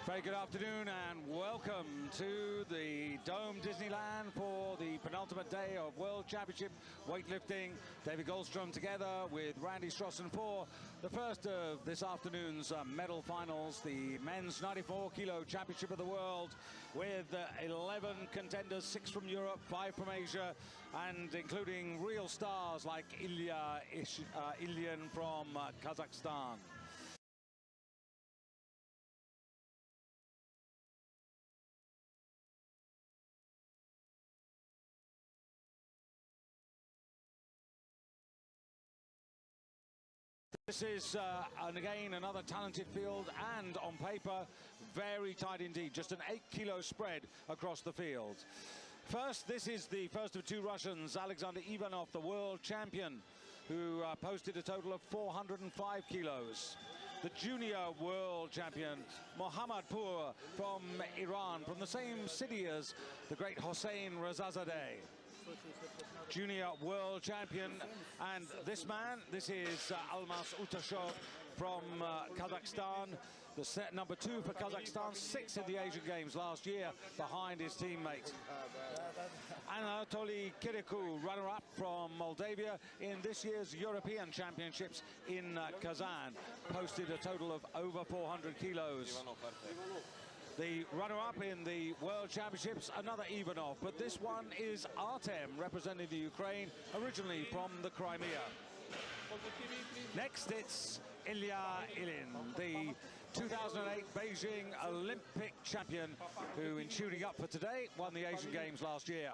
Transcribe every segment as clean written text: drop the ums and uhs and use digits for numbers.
Very good afternoon and welcome to the Dome Disneyland for the penultimate day of World Championship Weightlifting. David Goldstrom together with Randy Strossen for the first of this afternoon's medal finals, the men's 94 kilo championship of the world, with 11 contenders, 6 from Europe, 5 from Asia, and including real stars like Ilyan from Kazakhstan. This is, and again, another talented field, and on paper, very tight indeed. Just an 8 kilo spread across the field. First, this is the first of 2 Russians, Alexander Ivanov, the world champion, who posted a total of 405 kilos. The junior world champion, Mohammadpur from Iran, from the same city as the great Hossein Rezazadeh. Junior world champion, and this man, this is Almas Utashov from Kazakhstan, the set number 2 for Kazakhstan, 6th in the Asian Games last year behind his teammate. Anatoly Kirikou, runner-up from Moldavia in this year's European Championships in Kazan, posted a total of over 400 kilos. The runner-up in the World Championships, another Ivanov, but this one is Artem, representing the Ukraine, originally from the Crimea. Next, it's Ilya Ilyin, the 2008 Beijing Olympic champion, who, in shooting up for today, won the Asian Games last year.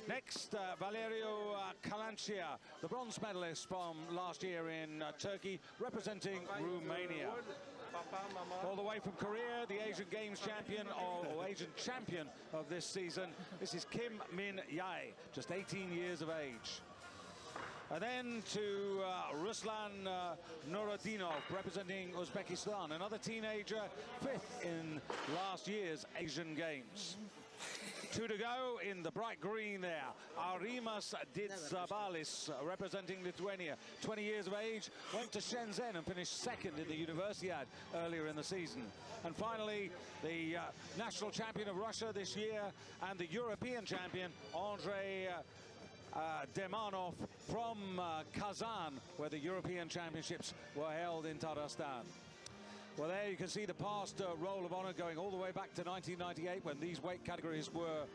Next, Callen Xie, the bronze medalist from last year in Turkey, representing Romania. All the way from Korea, the Asian Games champion, or Asian champion of this season. This is Kim Min Jae, just 18 years of age. And then to Ruslan Nora Dino, representing Uzbekistan, another teenager, 5th in last year's Asian Games. 2 to go in the bright green there. Arimas Didzabalis, representing Lithuania, 20 years of age, went to Shenzhen and finished 2nd in the Universiad earlier in the season. And finally, the national champion of Russia this year and the European champion, Andrei Demanov from Kazan, where the European Championships were held in Tatarstan. Well, there you can see the past Roll of Honor going all the way back to 1998 when these weight categories were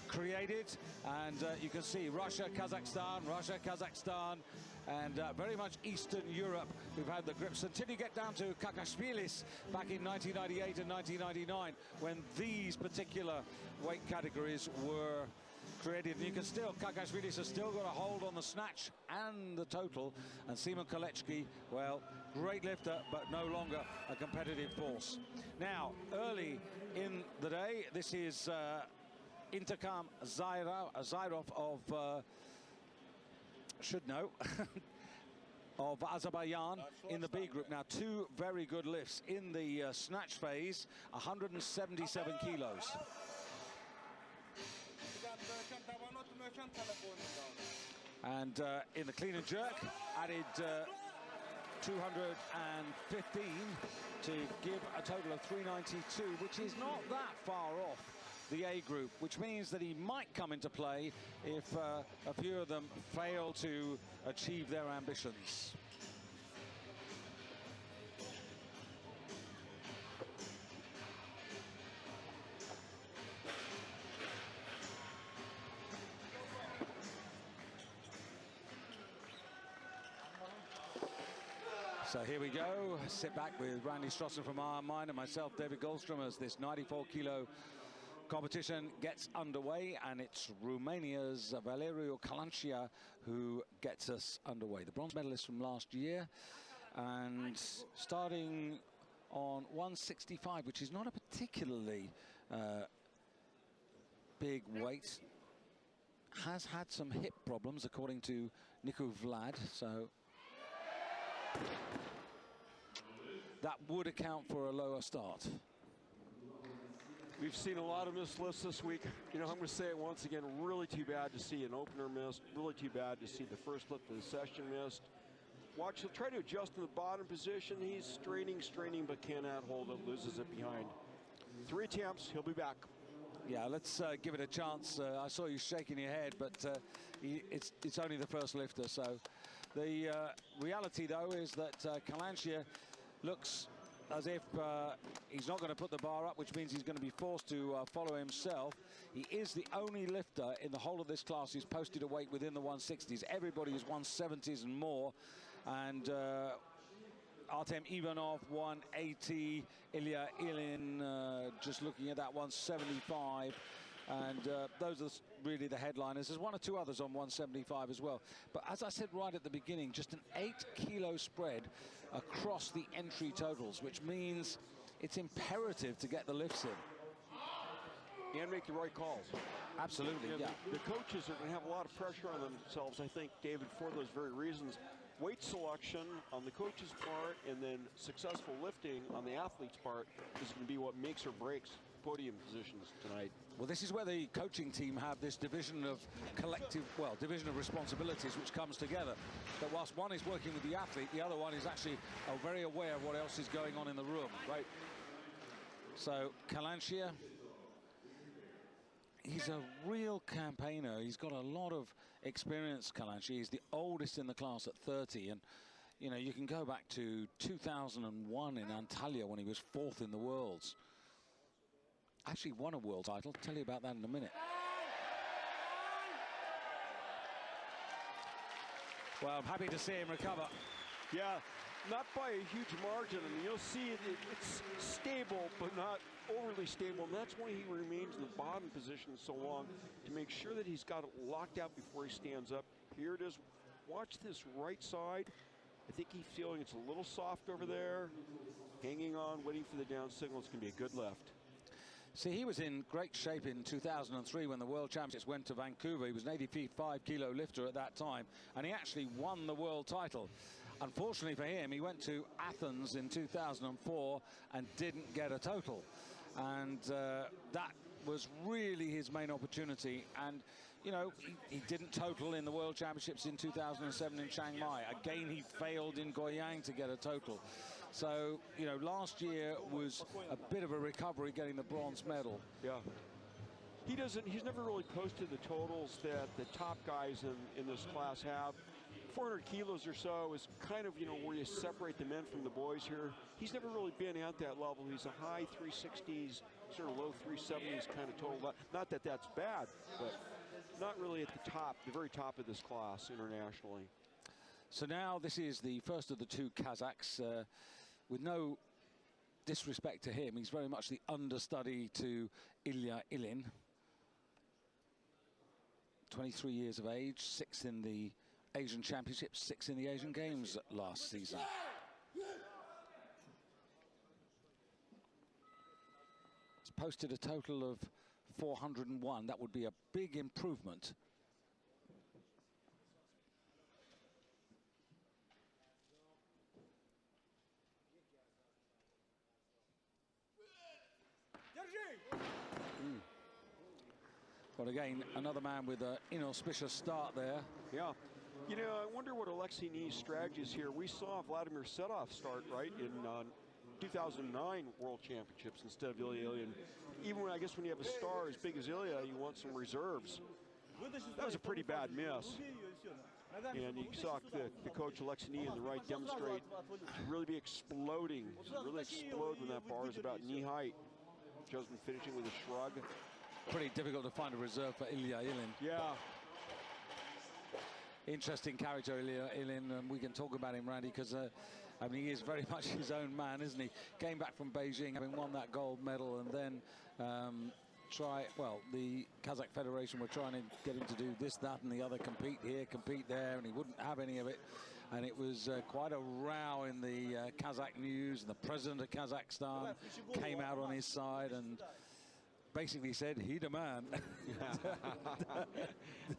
created. And you can see Russia, Kazakhstan, and very much Eastern Europe who've had the grips until you get down to Kakashvilis back in 1998 and 1999 when these particular weight categories were created. And you can still, Kakashvilis has still got a hold on the snatch and the total, and Simon Kolechki, well, great lifter, but no longer a competitive force. Now, early in the day, this is Intakam Zairov of, should know, of Azerbaijan in the B group. Now, 2 very good lifts in the snatch phase, 177 kilos. And in the clean and jerk, added 215 to give a total of 392, which is not that far off the A group, which means that he might come into play if a few of them fail to achieve their ambitions. So here we go. Sit back with Randy Strossen from Iron Mind and myself, David Goldstrom, as this 94 kilo competition gets underway, and it's Romania's Callen Xie who gets us underway. The bronze medalist from last year, and starting on 165, which is not a particularly big weight. Has had some hip problems, according to Niku Vlad, so that would account for a lower start. We've seen a lot of missed lifts this week. You know, I'm going to say it once again, really too bad to see an opener missed, really too bad to see the first lift of the session missed. Watch, he'll try to adjust in the bottom position. He's straining, but cannot hold it, loses it behind 3 attempts, he'll be back. Yeah, let's give it a chance. I saw you shaking your head, but it's only the first lifter. So the reality, though, is that Callen Xie looks as if he's not going to put the bar up, which means he's going to be forced to follow himself. He is the only lifter in the whole of this class who's posted a weight within the 160s. Everybody is 170s and more. And Artem Ivanov, 180. Ilya Ilin just looking at that 175. And those are really the headliners. There's 1 or 2 others on 175 as well. But as I said right at the beginning, just an 8-kilo spread across the entry totals, which means it's imperative to get the lifts in. And make the right calls. Absolutely, yeah. The coaches are going to have a lot of pressure on themselves, I think, David, for those very reasons. Weight selection on the coach's part and then successful lifting on the athlete's part is going to be what makes or breaks podium positions tonight. Well, this is where the coaching team have this division of division of responsibilities which comes together. That whilst one is working with the athlete, the other one is actually very aware of what else is going on in the room. Right. So Callen Xie, he's a real campaigner. He's got a lot of experience, Callen Xie. He's the oldest in the class at 30. And, you know, you can go back to 2001 in Antalya when he was 4th in the Worlds. Actually won a world title. I'll tell you about that in a minute. Well, I'm happy to see him recover. Yeah, not by a huge margin. I mean, you'll see it's stable, but not overly stable. And that's why he remains in the bottom position so long, to make sure that he's got it locked out before he stands up. Here it is. Watch this right side. I think he's feeling it's a little soft over there. Hanging on, waiting for the down signal. It's going to be a good lift. See, he was in great shape in 2003 when the World Championships went to Vancouver. He was an 85-kilo lifter at that time, and he actually won the world title. Unfortunately for him, he went to Athens in 2004 and didn't get a total. And that was really his main opportunity. And, you know, he didn't total in the World Championships in 2007 in Chiang Mai. Again, he failed in Goyang to get a total. So, you know, last year was a bit of a recovery getting the bronze medal. Yeah. He's never really posted the totals that the top guys in this class have. 400 kilos or so is kind of, you know, where you separate the men from the boys here. He's never really been at that level. He's a high 360s, sort of low 370s kind of total. Not that that's bad, but not really at the top, the very top of this class internationally. So now this is the first of the 2 Kazakhs. With no disrespect to him, he's very much the understudy to Ilya Ilin. 23 years of age, 6th in the Asian Championships, 6th in the Asian Games last season. He's posted a total of 401. That would be a big improvement. But again, another man with an inauspicious start there. Yeah. You know, I wonder what Alexei Nie's strategy is here. We saw Vladimir Sedov start, right, in 2009 World Championships instead of Ilya Ilyin. Even when, I guess, when you have a star as big as Ilya, you want some reserves. That was a pretty bad miss. And you saw the coach Alexei Nie in the right demonstrate to really be exploding, really explode when that bar is about knee height. Justin finishing with a shrug. Pretty difficult to find a reserve for Ilya Ilin. Yeah. Interesting character, Ilya Ilin, and we can talk about him, Randy, because I mean, he is very much his own man, isn't he? Came back from Beijing, having won that gold medal, and then the Kazakh Federation were trying to get him to do this, that, and the other, compete here, compete there, and he wouldn't have any of it. And it was quite a row in the Kazakh news, and the president of Kazakhstan came out on his side and basically said, "He the man."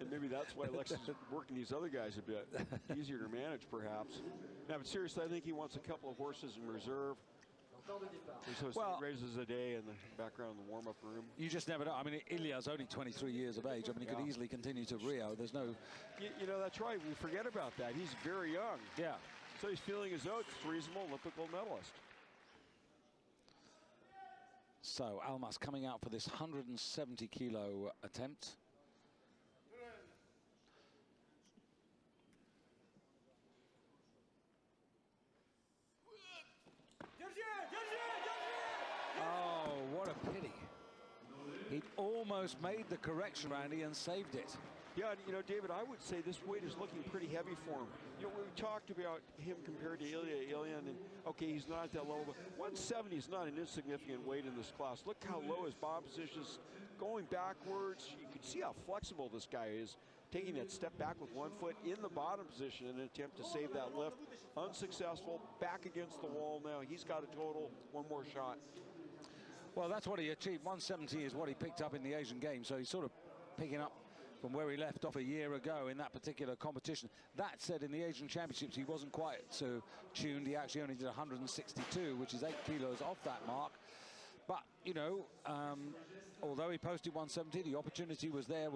And maybe that's why Alexis is working these other guys a bit easier to manage, perhaps. Now, but seriously, I think he wants a couple of horses in reserve. So he raises a day in the background in the warm-up room. You just never know. I mean, Ilya's only 23 years of age. I mean, he could easily continue to Rio. There's no... You know, that's right. We forget about that. He's very young. Yeah. So he's feeling as though it's a reasonable Olympic gold medalist. So Almas coming out for this 170 kilo attempt. Oh, what a pity. He almost made the correction, Randy, and saved it. Yeah, you know, David, I would say this weight is looking pretty heavy for him. You know, we talked about him compared to Ilya, and okay, he's not at that level, but 170 is not an insignificant weight in this class. Look how low his bottom position is, going backwards. You can see how flexible this guy is, taking that step back with 1 foot in the bottom position in an attempt to save that lift. Unsuccessful, back against the wall now. He's got a total, one more shot. Well, that's what he achieved. 170 is what he picked up in the Asian Games, so he's sort of picking up from where he left off a year ago in that particular competition. That said, in the Asian Championships, he wasn't quite so tuned. He actually only did 162, which is 8 kilos off that mark. But, you know, although he posted 170, the opportunity was there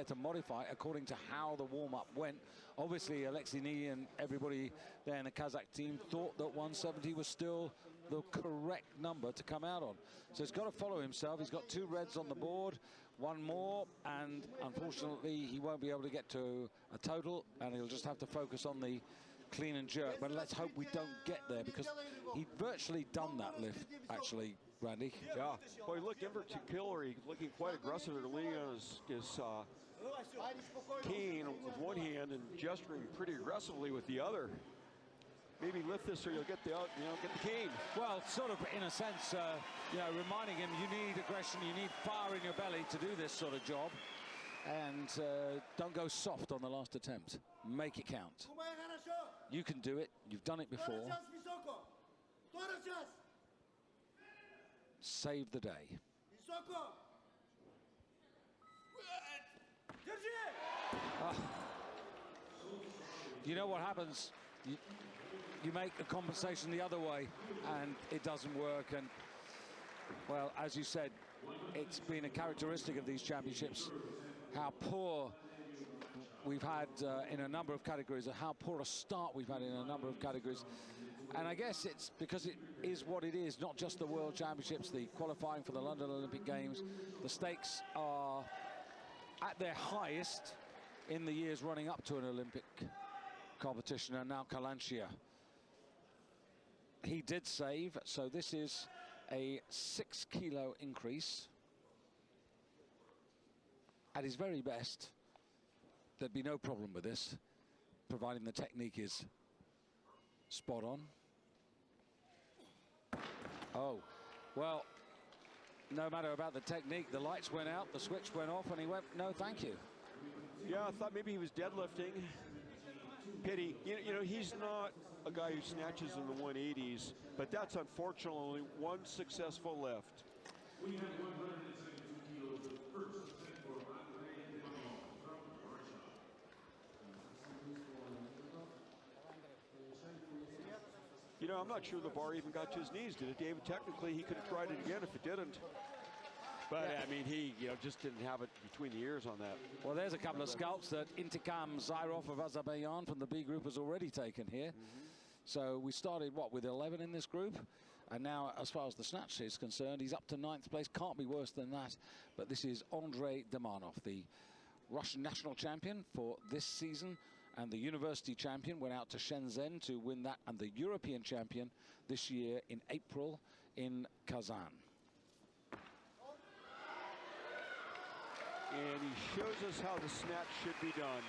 to modify according to how the warm-up went. Obviously, Callen Xie and everybody there in the Kazakh team thought that 170 was still the correct number to come out on. So he's got to follow himself. He's got 2 reds on the board, 1 more, and unfortunately he won't be able to get to a total, and he'll just have to focus on the clean and jerk. But let's hope we don't get there, because he'd virtually done that lift, actually, Randy. Yeah. Boy, look, Demar looking quite aggressive. They're leaning on his cane with one hand and gesturing pretty aggressively with the other. Maybe lift this or you'll get the, get the cane. Well, sort of in a sense, reminding him you need aggression, you need fire in your belly to do this sort of job. And don't go soft on the last attempt. Make it count. You can do it. You've done it before. Save the day. You know what happens? You make the compensation the other way, and it doesn't work. And, well, as you said, it's been a characteristic of these championships how poor we've had in a number of categories, how poor a start we've had in a number of categories. And I guess it's because it is what it is, not just the World Championships, the qualifying for the London Olympic Games. The stakes are at their highest in the years running up to an Olympic competition, and now Callen Xie. He did save, so this is a 6 kilo increase. At his very best, there'd be no problem with this, providing the technique is spot on. Oh, well, no matter about the technique, the lights went out, the switch went off, and he went, no, thank you. Yeah, I thought maybe he was deadlifting. Pity. You know, he's not a guy who snatches in the 180s, but that's unfortunately only one successful lift. You know, I'm not sure the bar even got to his knees, did it, David? Technically, he could have tried it again if it didn't. But, yeah. I mean, he just didn't have it between the ears on that. Well, there's a couple of scalps that Intikam Zairov of Azerbaijan from the B group has already taken here. So we started, what, with 11 in this group? And now, as far as the snatch is concerned, he's up to 9th place. Can't be worse than that. But this is Andrei Demanov, the Russian national champion for this season. And the university champion went out to Shenzhen to win that. And the European champion this year in April in Kazan. And he shows us how the snatch should be done.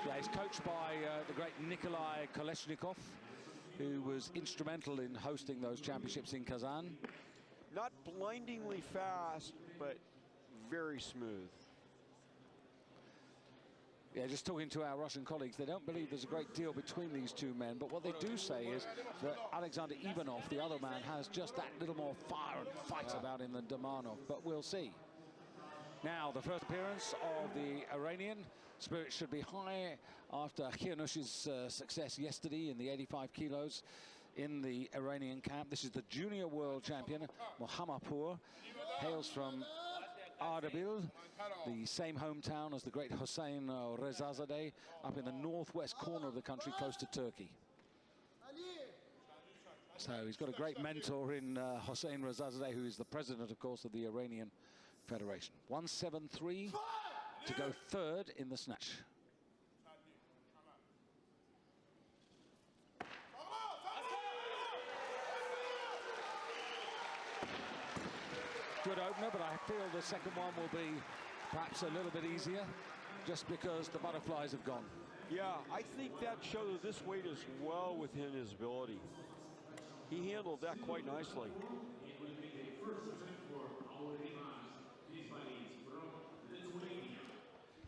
Yeah, he's coached by the great Nikolai Kolesnikov, who was instrumental in hosting those championships in Kazan. Not blindingly fast, but very smooth. Yeah, just talking to our Russian colleagues, they don't believe there's a great deal between these two men, but what they do say is that Alexander Ivanov, the other man, has just that little more fire and fight about him than Demanov, but we'll see. Now, the first appearance of the Iranian. Spirits should be high after Khianush's success yesterday in the 85 kilos in the Iranian camp. This is the junior world champion, Mohammadpur, hails from Ardabil, the same hometown as the great Hossein Rezazadeh, up in the northwest corner of the country, close to Turkey. So he's got a great mentor in Hossein Razazadeh, who is the president, of course, of the Iranian Federation. 173 to go third in the snatch. Good opener, but I feel the second one will be perhaps a little bit easier, just because the butterflies have gone. Yeah, I think that shows that this weight is well within his ability. He handled that quite nicely.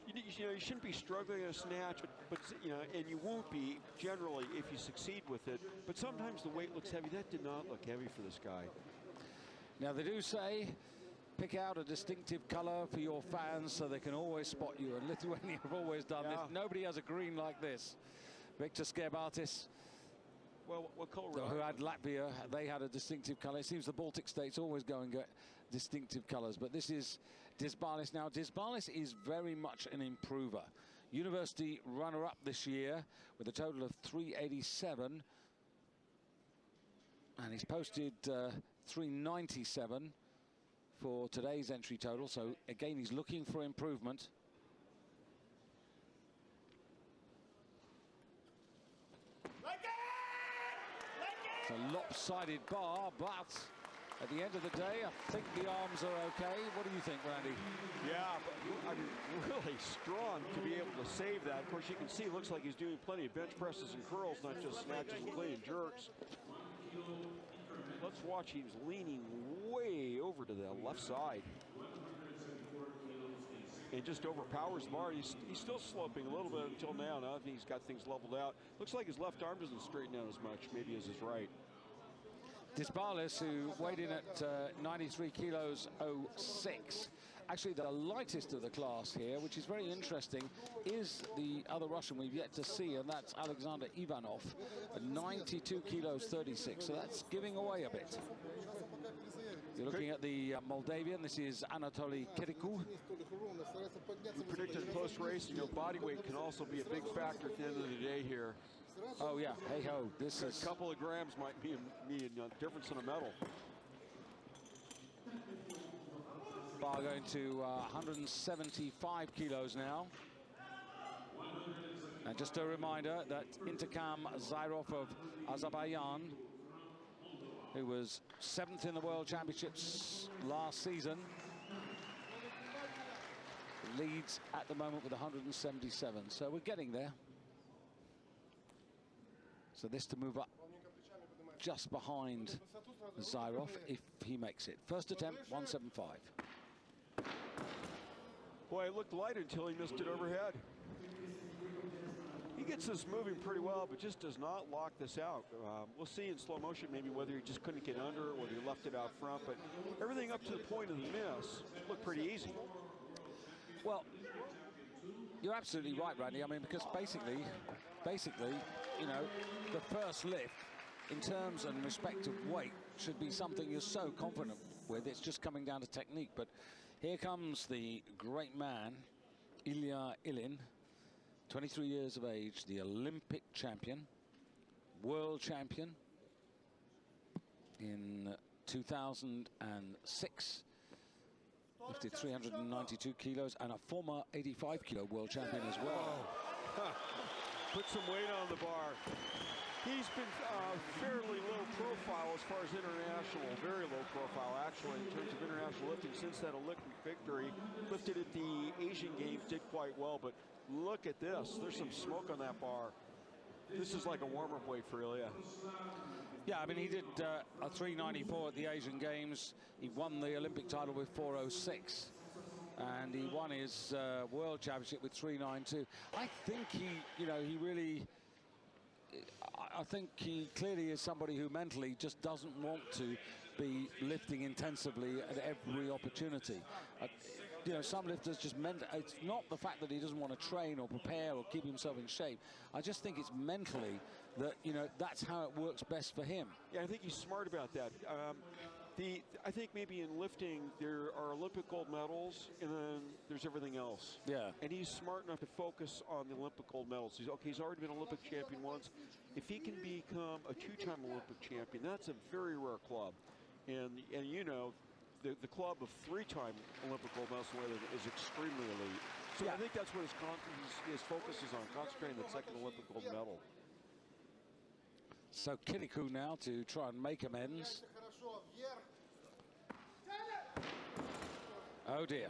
You know, you shouldn't be struggling in a snatch, but you know, and you won't be generally if you succeed with it. But sometimes the weight looks heavy. That did not look heavy for this guy. Now they do say, pick out a distinctive color for your fans so they can always spot you. And Lithuania have always done this. Nobody has a green like this. Victor Skerbatis, well, what color? Who had Latvia, they had a distinctive color. It seems the Baltic states always go and get distinctive colors. But this is Disbalis now. Disbalis is very much an improver. University runner-up this year with a total of 387. And he's posted 397 for today's entry total. So again, he's looking for improvement. It's a lopsided bar, but at the end of the day, I think the arms are okay. What do you think, Randy? Yeah, but I mean, really strong to be able to save that. Of course, you can see it looks like he's doing plenty of bench presses and curls, not just snatches and clean jerks. Let's watch. He's leaning way over to the left side. And just overpowers the bar. He's still sloping a little bit until now. Now that he's got things leveled out. Looks like his left arm doesn't straighten out as much, maybe as his right. Disbalis, who weighed in at 93 kilos 06. Actually, the lightest of the class here, which is very interesting, is the other Russian we've yet to see, and that's Alexander Ivanov, at 92 kilos 36. So that's giving away a bit. You're looking at the Moldavian. This is Anatoly Kirikou. We predicted post-race, you know, body weight can also be a big factor at the end of the day here. Oh yeah, hey ho, this is a couple of grams might be a difference in a medal. Bar going to 175 kilos now. And just a reminder that Intikam Zairov of Azerbaijan, who was 7th in the World Championships last season, leads at the moment with 177. So we're getting there. So this to move up just behind Zairov if he makes it. First attempt, 175. Boy, it looked light until he missed it overhead. He gets this moving pretty well, but just does not lock this out. We'll see in slow motion maybe whether he just couldn't get under or whether he left it out front, but everything up to the point of the miss looked pretty easy. Well, you're absolutely right, Randy. I mean, because basically, you know, the first lift in terms and respect of weight should be something you're so confident with. It's just coming down to technique. But here comes the great man, Ilya Ilin, 23 years of age, the Olympic champion, world champion in 2006. Lifted 392 kilos, and a former 85 kilo world champion as well. Put some weight on the bar. He's been fairly low profile as far as international, very low profile actually in terms of international lifting since that Olympic victory. Lifted at the Asian Games, did quite well, but look at this. There's some smoke on that bar. This is like a warm-up weight for Ilya. Yeah, I mean, he did a 394 at the Asian Games. He won the Olympic title with 406. And he won his world championship with 392. I think he, you know, he really, I think he clearly is somebody who mentally just doesn't want to be lifting intensively at every opportunity. You know, some lifters just it's not the fact that he doesn't want to train or prepare or keep himself in shape. I just think it's mentally that, you know, that's how it works best for him. Yeah, I think he's smart about that. I think maybe in lifting there are Olympic gold medals and then there's everything else. Yeah. And he's smart enough to focus on the Olympic gold medals. He's already been Olympic champion once. If he can become a 2-time Olympic champion, that's a very rare club. And you know, the club of 3-time Olympic gold medals is extremely elite. So I think that's what his focus is on, concentrating on that second Olympic gold medal. So Kirikou now to try and make amends. Oh dear.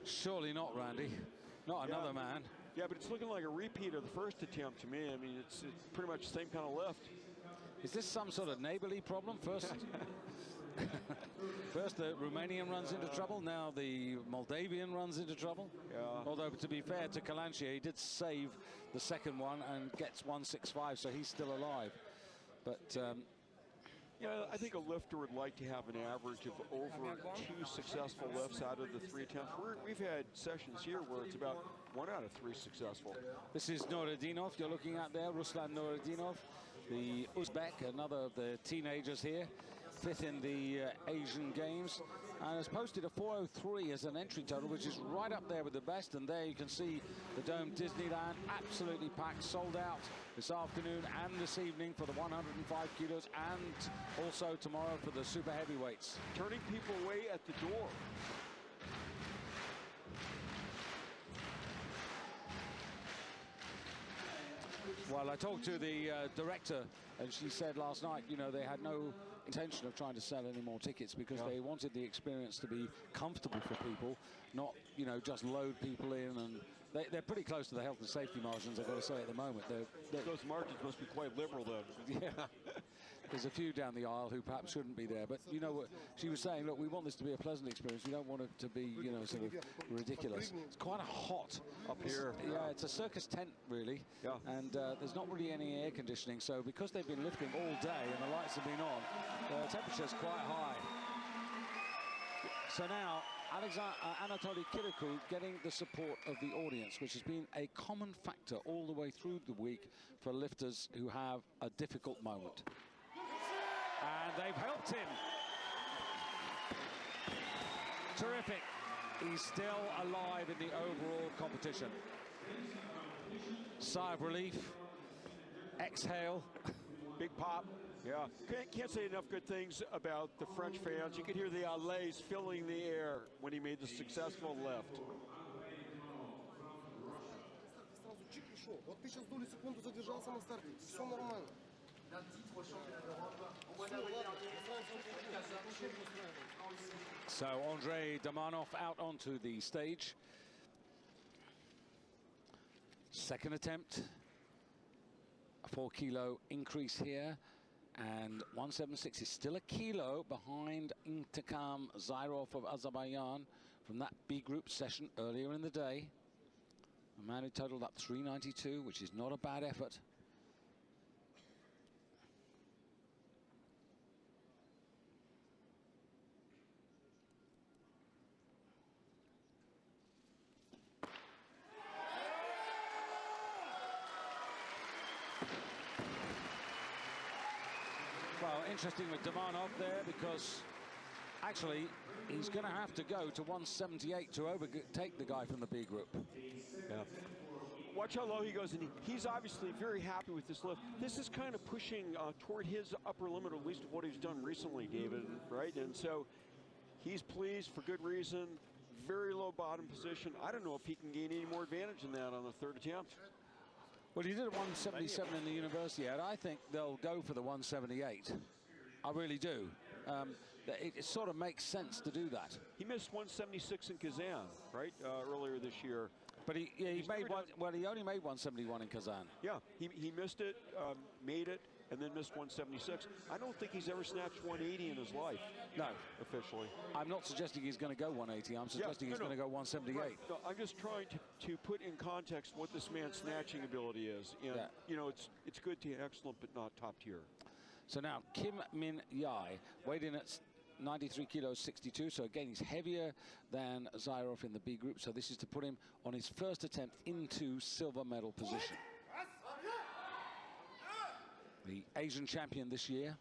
Surely not, Randy. Not another man. Yeah, but it's looking like a repeat of the first attempt to me. I mean, it's pretty much the same kind of lift. Is this some sort of neighborly problem? First, first the Romanian runs into trouble, now the Moldavian runs into trouble. Yeah. Although, to be fair to Callen Xie, he did save the second one and gets 165, so he's still alive. But yeah, I think a lifter would like to have an average of over 2 successful lifts out of the 3 attempts. We've had sessions here where it's about 1 out of 3 successful. This is Nora Dino, you're looking at there, Ruslan Nora Dino, the Uzbek, another of the teenagers here, 5th in the Asian Games, and has posted a 4:03 as an entry total, which is right up there with the best. And there you can see the Dome Disneyland absolutely packed, sold out this afternoon and this evening for the 105 kilos, and also tomorrow for the super heavyweights. Turning people away at the door. Well, I talked to the director, and she said last night, you know, they had no intention of trying to sell any more tickets because they wanted the experience to be comfortable for people, not, you know, just load people in. And they're pretty close to the health and safety margins, I've got to say, at the moment. Those margins must be quite liberal, then. Yeah. There's a few down the aisle who perhaps shouldn't be there. But, you know, what she was saying, look, we want this to be a pleasant experience. We don't want it to be, you know, sort of ridiculous. It's quite hot up here. Yeah, it's a circus tent, really. Yeah. And there's not really any air conditioning. So because they've been lifting all day and the lights have been on, the temperature's quite high. So now, Anatoly Kirikou getting the support of the audience, which has been a common factor all the way through the week for lifters who have a difficult moment. And they've helped him. Terrific. He's still alive in the overall competition. Sigh of relief. Exhale. Big pop. Yeah. Can't say enough good things about the French fans. You could hear the allays filling the air when he made the successful lift. So Andrei Damanov out onto the stage. Second attempt. A 4-kilo increase here. And 176 is still a kilo behind Intikam Zairov of Azerbaijan from that B group session earlier in the day. A man who totaled up 392, which is not a bad effort. Well, interesting with Damanov there, because actually he's going to have to go to 178 to overtake the guy from the B group. Yeah. Watch how low he goes, and he's obviously very happy with this lift. This is kind of pushing toward his upper limit, at least of what he's done recently, David, right? And so he's pleased for good reason. Very low bottom position. I don't know if he can gain any more advantage than that on the third attempt. Well, he did a 177 in the university, and I think they'll go for the 178. I really do. It sort of makes sense to do that. He missed 176 in Kazan, right, earlier this year. But he made one. Well, he only made 171 in Kazan. Yeah, he missed it, made it, and then missed 176. I don't think he's ever snatched 180 in his life. No, officially. I'm not suggesting he's going to go 180. I'm suggesting he's going to go 178. Right. No, I'm just trying to put in context what this man's snatching ability is. And, you know, it's good to excellent, but not top tier. So now, Kim Min Yai, weighed in at 93 kilos 62, so again he's heavier than Zairov in the B group, so this is to put him on his first attempt into silver medal position. The Asian champion this year.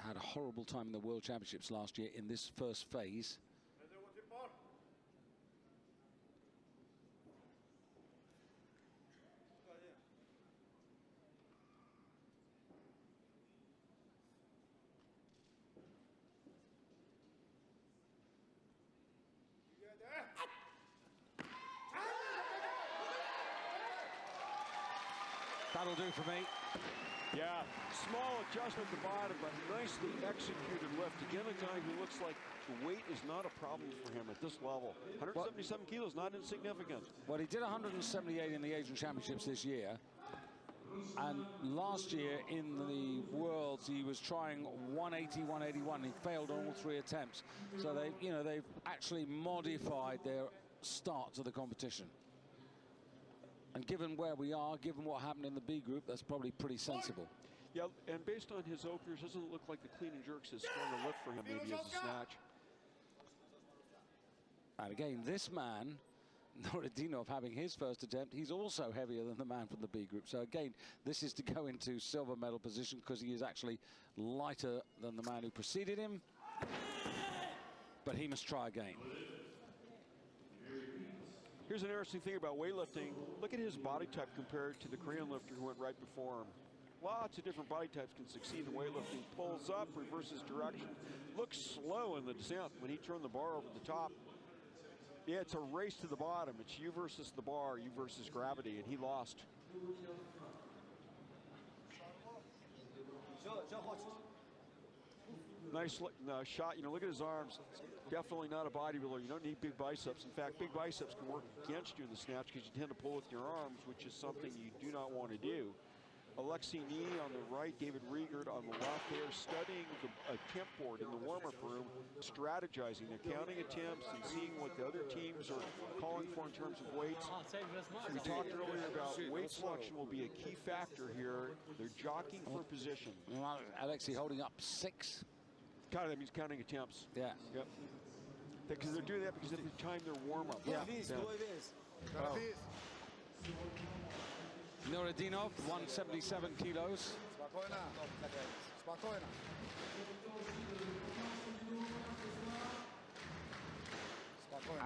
had a horrible time in the World Championships last year in this first phase. That'll do for me. Yeah, small adjustment at the bottom, but nicely executed lift. Again, a guy who looks like the weight is not a problem for him at this level. 177 kilos, not insignificant. Well, he did 178 in the Asian Championships this year. And last year in the Worlds, he was trying 180, 181. He failed on all 3 attempts. So they've actually modified their start to the competition. And given where we are, given what happened in the B group, that's probably pretty sensible. Yeah, and based on his openers, doesn't look like the clean and jerks is strong a lift for him, maybe as a snatch. And again, this man, Nora Dino, having his first attempt, he's also heavier than the man from the B group. So again, this is to go into silver medal position because he is actually lighter than the man who preceded him. But he must try again. Here's an interesting thing about weightlifting. Look at his body type compared to the Korean lifter who went right before him. Lots of different body types can succeed in weightlifting. Pulls up, reverses direction. Looks slow in the descent when he turned the bar over the top. Yeah, it's a race to the bottom. It's you versus the bar, you versus gravity, and he lost. Nice shot. You know, look at his arms. Definitely not a bodybuilder. You don't need big biceps. In fact, big biceps can work against you in the snatch because you tend to pull with your arms, which is something you do not want to do. Callen Xie on the right, David Riegert on the left. They are studying the attempt board in the warm-up room, strategizing. They're counting attempts and seeing what the other teams are calling for in terms of weights. We talked earlier about weight selection will be a key factor here. They're jockeying for position. Alexi holding up 6. That means counting attempts. Yeah. Yep. Because they're doing that because they time their warm-up. Yeah. Oh. Nora Dino, 177 kilos.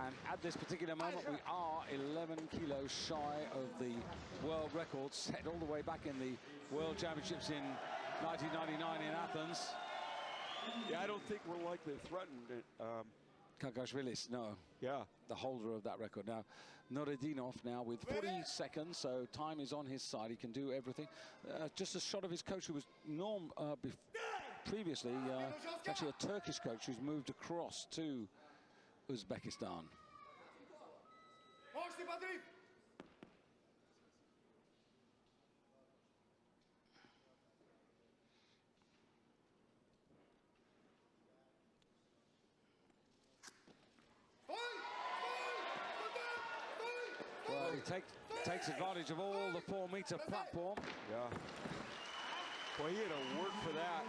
And at this particular moment, we are 11 kilos shy of the world record set all the way back in the World Championships in 1999 in Athens. Yeah, I don't think we're likely threatened. Kakashvilis, no. Yeah. The holder of that record. Now, Nora Dino now with 40 seconds, so time is on his side. He can do everything. Just a shot of his coach, who was previously actually a Turkish coach who's moved across to Uzbekistan. Well, he takes advantage of all the 4-meter platform. Yeah. Boy, he had to work for that.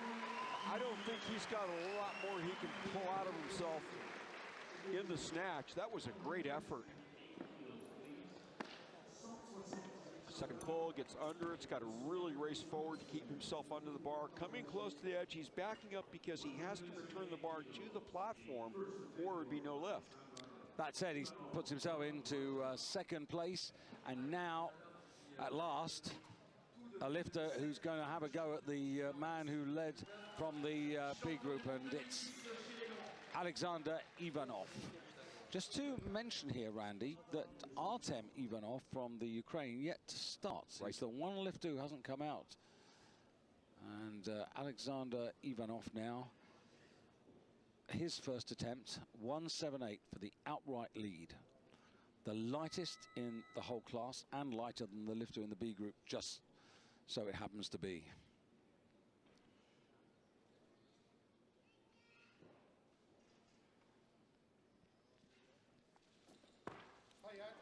I don't think he's got a lot more he can pull out of himself in the snatch. That was a great effort. Second pull, gets under. It's got to really race forward to keep himself under the bar. Coming close to the edge, he's backing up because he has to return the bar to the platform or it would be no lift. That said, he puts himself into second place, and now, at last, a lifter who's going to have a go at the man who led from the B group, and it's Alexander Ivanov. Just to mention here, Randy, that Artem Ivanov from the Ukraine yet to start. Right. He's the one lifter who hasn't come out. And Alexander Ivanov now, his first attempt, 178 for the outright lead. The lightest in the whole class and lighter than the lifter in the B group, just so it happens to be.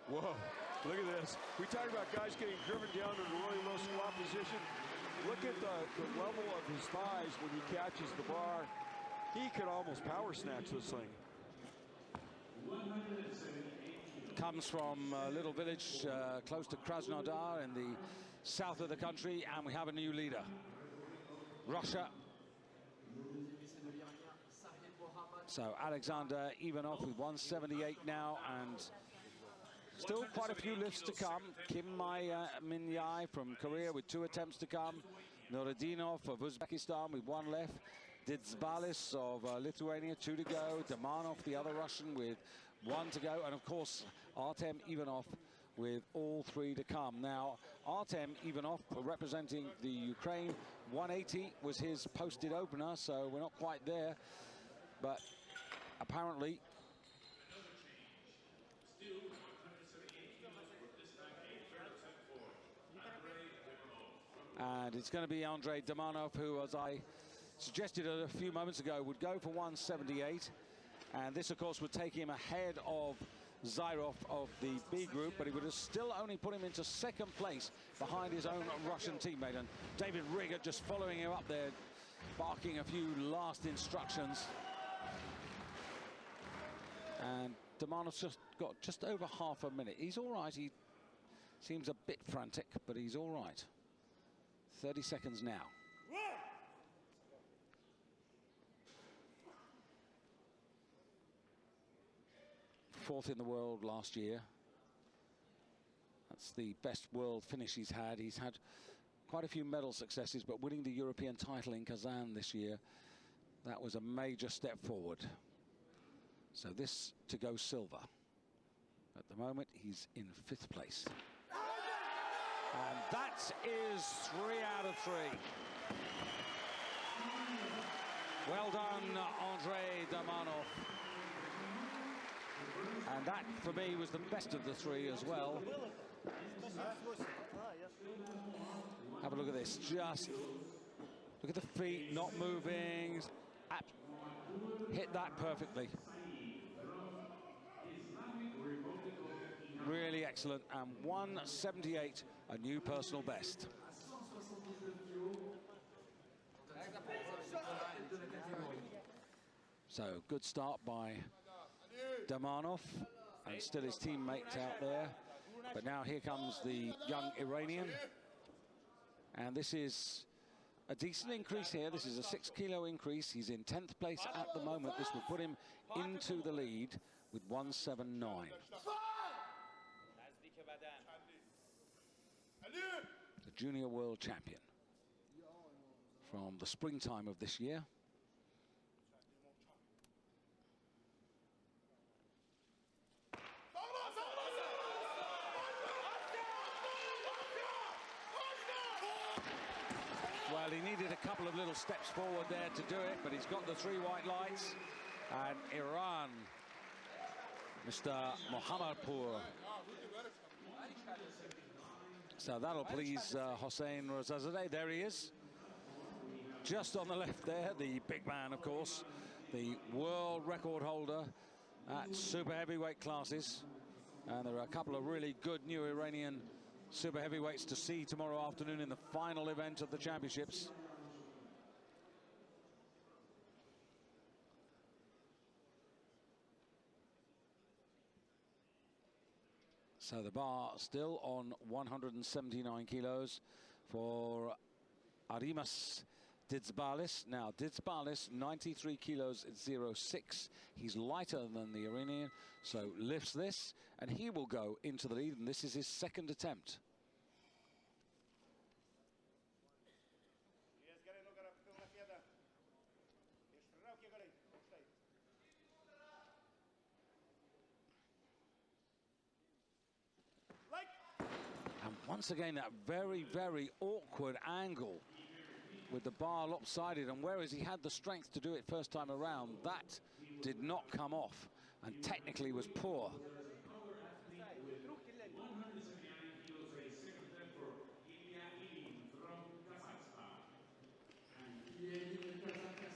Whoa, look at this. We talk about guys getting driven down in a really low squat position. Look at the level of his thighs when he catches the bar. He could almost power snatch this thing. Comes from a little village close to Krasnodar in the south of the country, and we have a new leader. Russia, So Alexander Ivanov with 178 now, and still quite a few lifts to come. Kim Min Yai from Korea with 2 attempts to come. Nora Dino of Uzbekistan with 1 left. Ditsbalis of Lithuania, 2 to go. Demanov, the other Russian, with 1 to go. And of course, Artem Ivanov with all 3 to come. Now, Artem Ivanov representing the Ukraine, 180 was his posted opener, so we're not quite there. But apparently, and it's going to be Andrei Demanov, who, as I suggested a few moments ago, would go for 178. And this, of course, would take him ahead of Zyrov of the B group, but he would have still only put him into 2nd place behind his own Russian teammate. And David Rigger just following him up there, barking a few last instructions. And Demanov's just got just over half a minute. He's all right. He seems a bit frantic, but he's all right. 30 seconds now. Fourth in the world last year. That's the best world finish he's had. He's had quite a few medal successes, but winning the European title in Kazan this year, that was a major step forward. So this to go silver. At the moment, he's in 5th place. And that is 3 out of 3. Well done, Andrei Demanov. And that, for me, was the best of the 3 as well. Have a look at this. Just look at the feet, not moving. Hit that perfectly. Really excellent. And 178, a new personal best. So, good start by Demanov, and still his teammates out there. But now here comes the young Iranian. And this is a decent increase here. This is a 6-kilo increase. He's in 10th place at the moment. This will put him into the lead with 179. The junior world champion from the springtime of this year. Well, he needed a couple of little steps forward there to do it, but he's got the 3 white lights. And Iran, Mr. Mohammadpour. So that'll please Hossein Rezazadeh. There he is. Just on the left there, the big man, of course, the world record holder at super heavyweight classes. And there are a couple of really good new Iranian super heavyweights to see tomorrow afternoon in the final event of the championships. So the bar still on 179 kilos for Arimas Ditsbalis. Now, Ditsbalis, 93 kilos at 0.6. He's lighter than the Iranian, so lifts this, and he will go into the lead, and this is his 2nd attempt. And once again, that very, very awkward angle with the bar lopsided, and whereas he had the strength to do it first time around, that did not come off and technically was poor.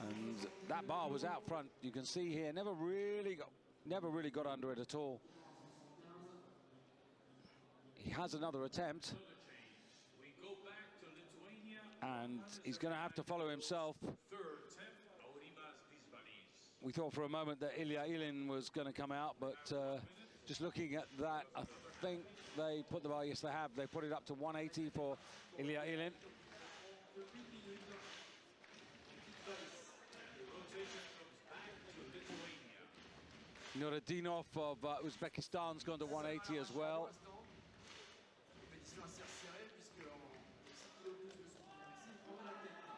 And that bar was out front. You can see here, never really got under it at all. He has another attempt. And he's going to have to follow himself. We thought for a moment that Ilya Ilin was going to come out, but just looking at that, I think they put the bar, yes they have, they put it up to 180 for Ilya Ilin. Nora Dino of Uzbekistan's gone to 180 as well.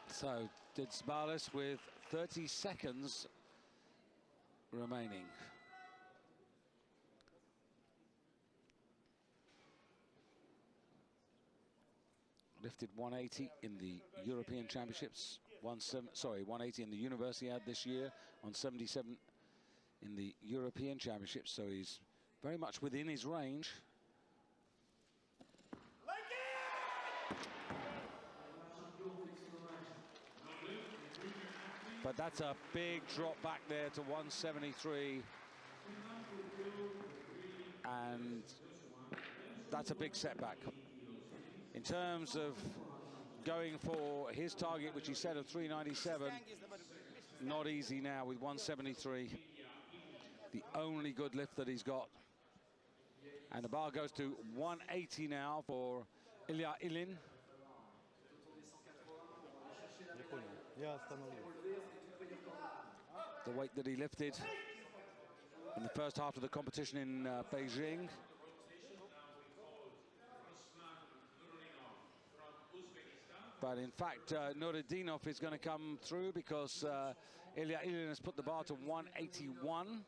So, Didsbalis with 30 seconds remaining. Lifted 180 in the European Championships, 180 in the Universiade this year, 177 in the European Championships, so he's very much within his range. But that's a big drop back there to 173. And that's a big setback. In terms of going for his target, which he set of 397, not easy now with 173. The only good lift that he's got. And the bar goes to 180 now for Ilya Ilin. The weight that he lifted in the first half of the competition in Beijing. But in fact, Nora Dino is going to come through because Ilya Ilin has put the bar to 181.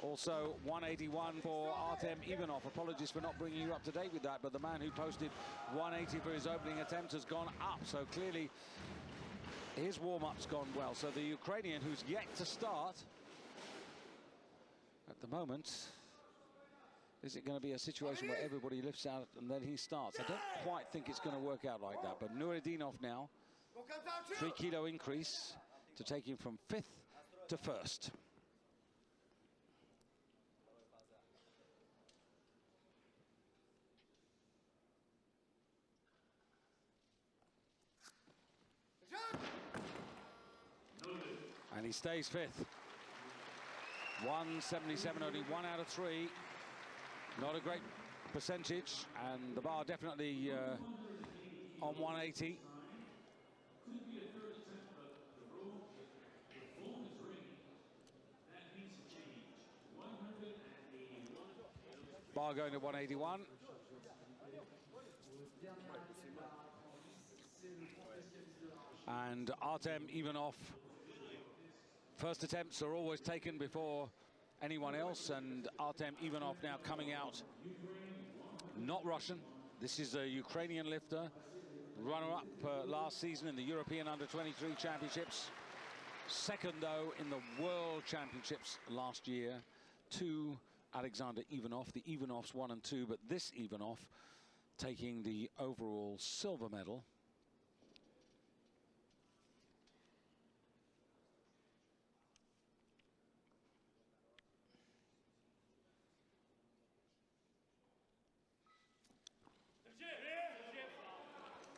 Also 181 for Artem Ivanov. Apologies for not bringing you up to date with that, but the man who posted 180 for his opening attempt has gone up. So clearly his warm-up's gone well. So the Ukrainian, who's yet to start at the moment, is it going to be a situation where everybody lifts out and then he starts? I don't quite think it's going to work out like that. But Nuradinov now, 3 kilo increase to take him from 5th to 1st. And he stays 5th. 177, only 1 out of 3. Not a great percentage, and the bar definitely on 180. Bar going to 181. And Artem Ivanov, first attempts are always taken before anyone else, and Artem Ivanov now coming out not Russian. This is a Ukrainian lifter, runner-up last season in the European Under-23 Championships. Second, though, in the World Championships last year to Alexander Ivanov. The Ivanovs 1 and 2, but this Ivanov taking the overall silver medal.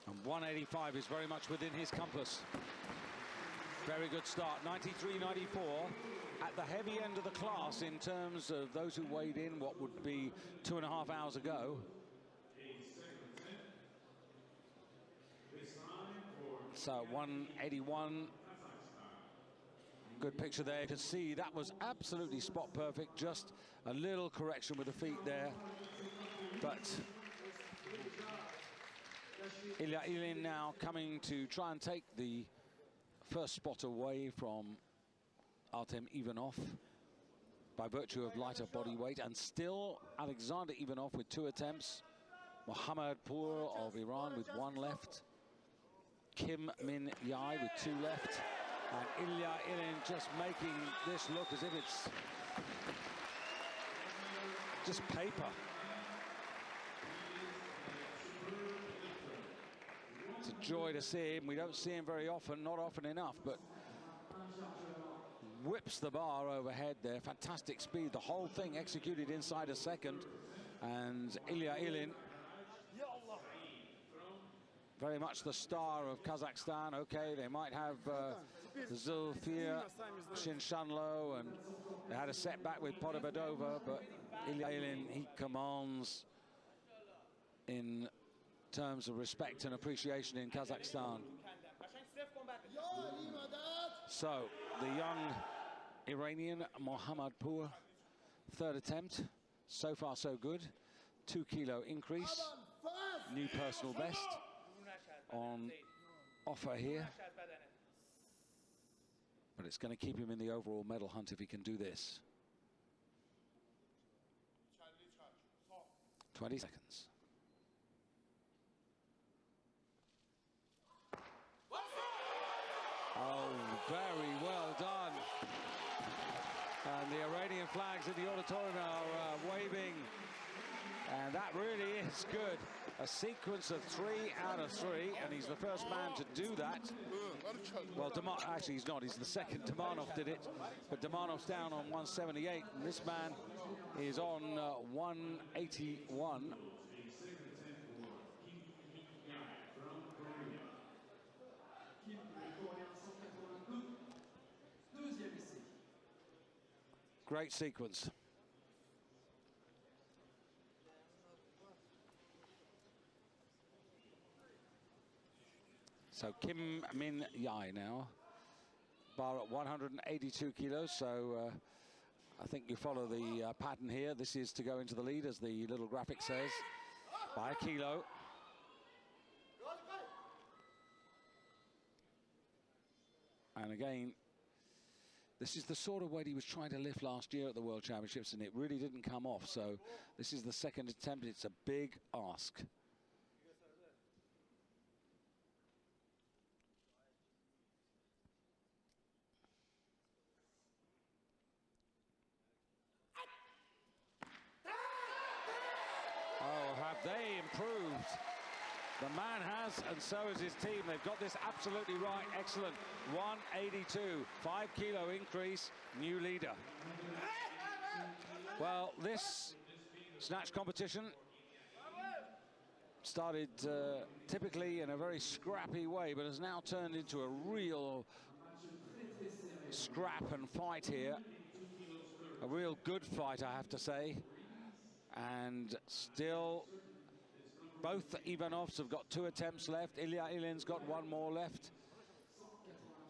And 185 is very much within his compass. Very good start. 93.94 at the heavy end of the class in terms of those who weighed in what would be 2.5 hours ago. So 181. Good picture there. You can see that was absolutely spot perfect. Just a little correction with the feet there. But Ilya Ilin now coming to try and take the first spot away from Artem Ivanov by virtue of lighter body weight, and still Alexander Ivanov with 2 attempts, Mohammadpour of Iran with 1 left, Kim Min Yai with 2 left, and Ilya Ilin just making this look as if it's just paper. It's a joy to see him. We don't see him very often, not often enough, but whips the bar overhead there. Fantastic speed. The whole thing executed inside a second. And Ilya Ilin, very much the star of Kazakhstan. Okay, they might have Zulfir Shinshanlo, and they had a setback with Podobedova, but Ilya Ilin, he commands in terms of respect and appreciation in Kazakhstan. So, the young Iranian Mohammadpour, third attempt. So far, so good. 2 kilo increase. New personal best on offer here. But it's going to keep him in the overall medal hunt if he can do this. 20 seconds. Oh, very well done. And the Iranian flags in the auditorium are waving. And that really is good. A sequence of 3 out of 3, and he's the first man to do that. Well, Demar, actually he's not, he's the second. Demarnov did it, but Demarnov's down on 178, and this man is on 181. Great sequence. So Kim Min Yai now, bar at 182 kilos. So I think you follow the pattern here. This is to go into the lead, as the little graphic says, by a kilo. And again, this is the sort of weight he was trying to lift last year at the World Championships, and it really didn't come off. So this is the second attempt. It's a big ask. Oh, have they improved? The man has, and so has his team. They've got this absolutely right. Excellent. 182, 5 kilo increase, new leader. Well, this snatch competition started typically in a very scrappy way, but has now turned into a real scrap and fight here. A real good fight, I have to say. And still, both Ivanovs have got 2 attempts left. Ilya Ilin's got 1 more left.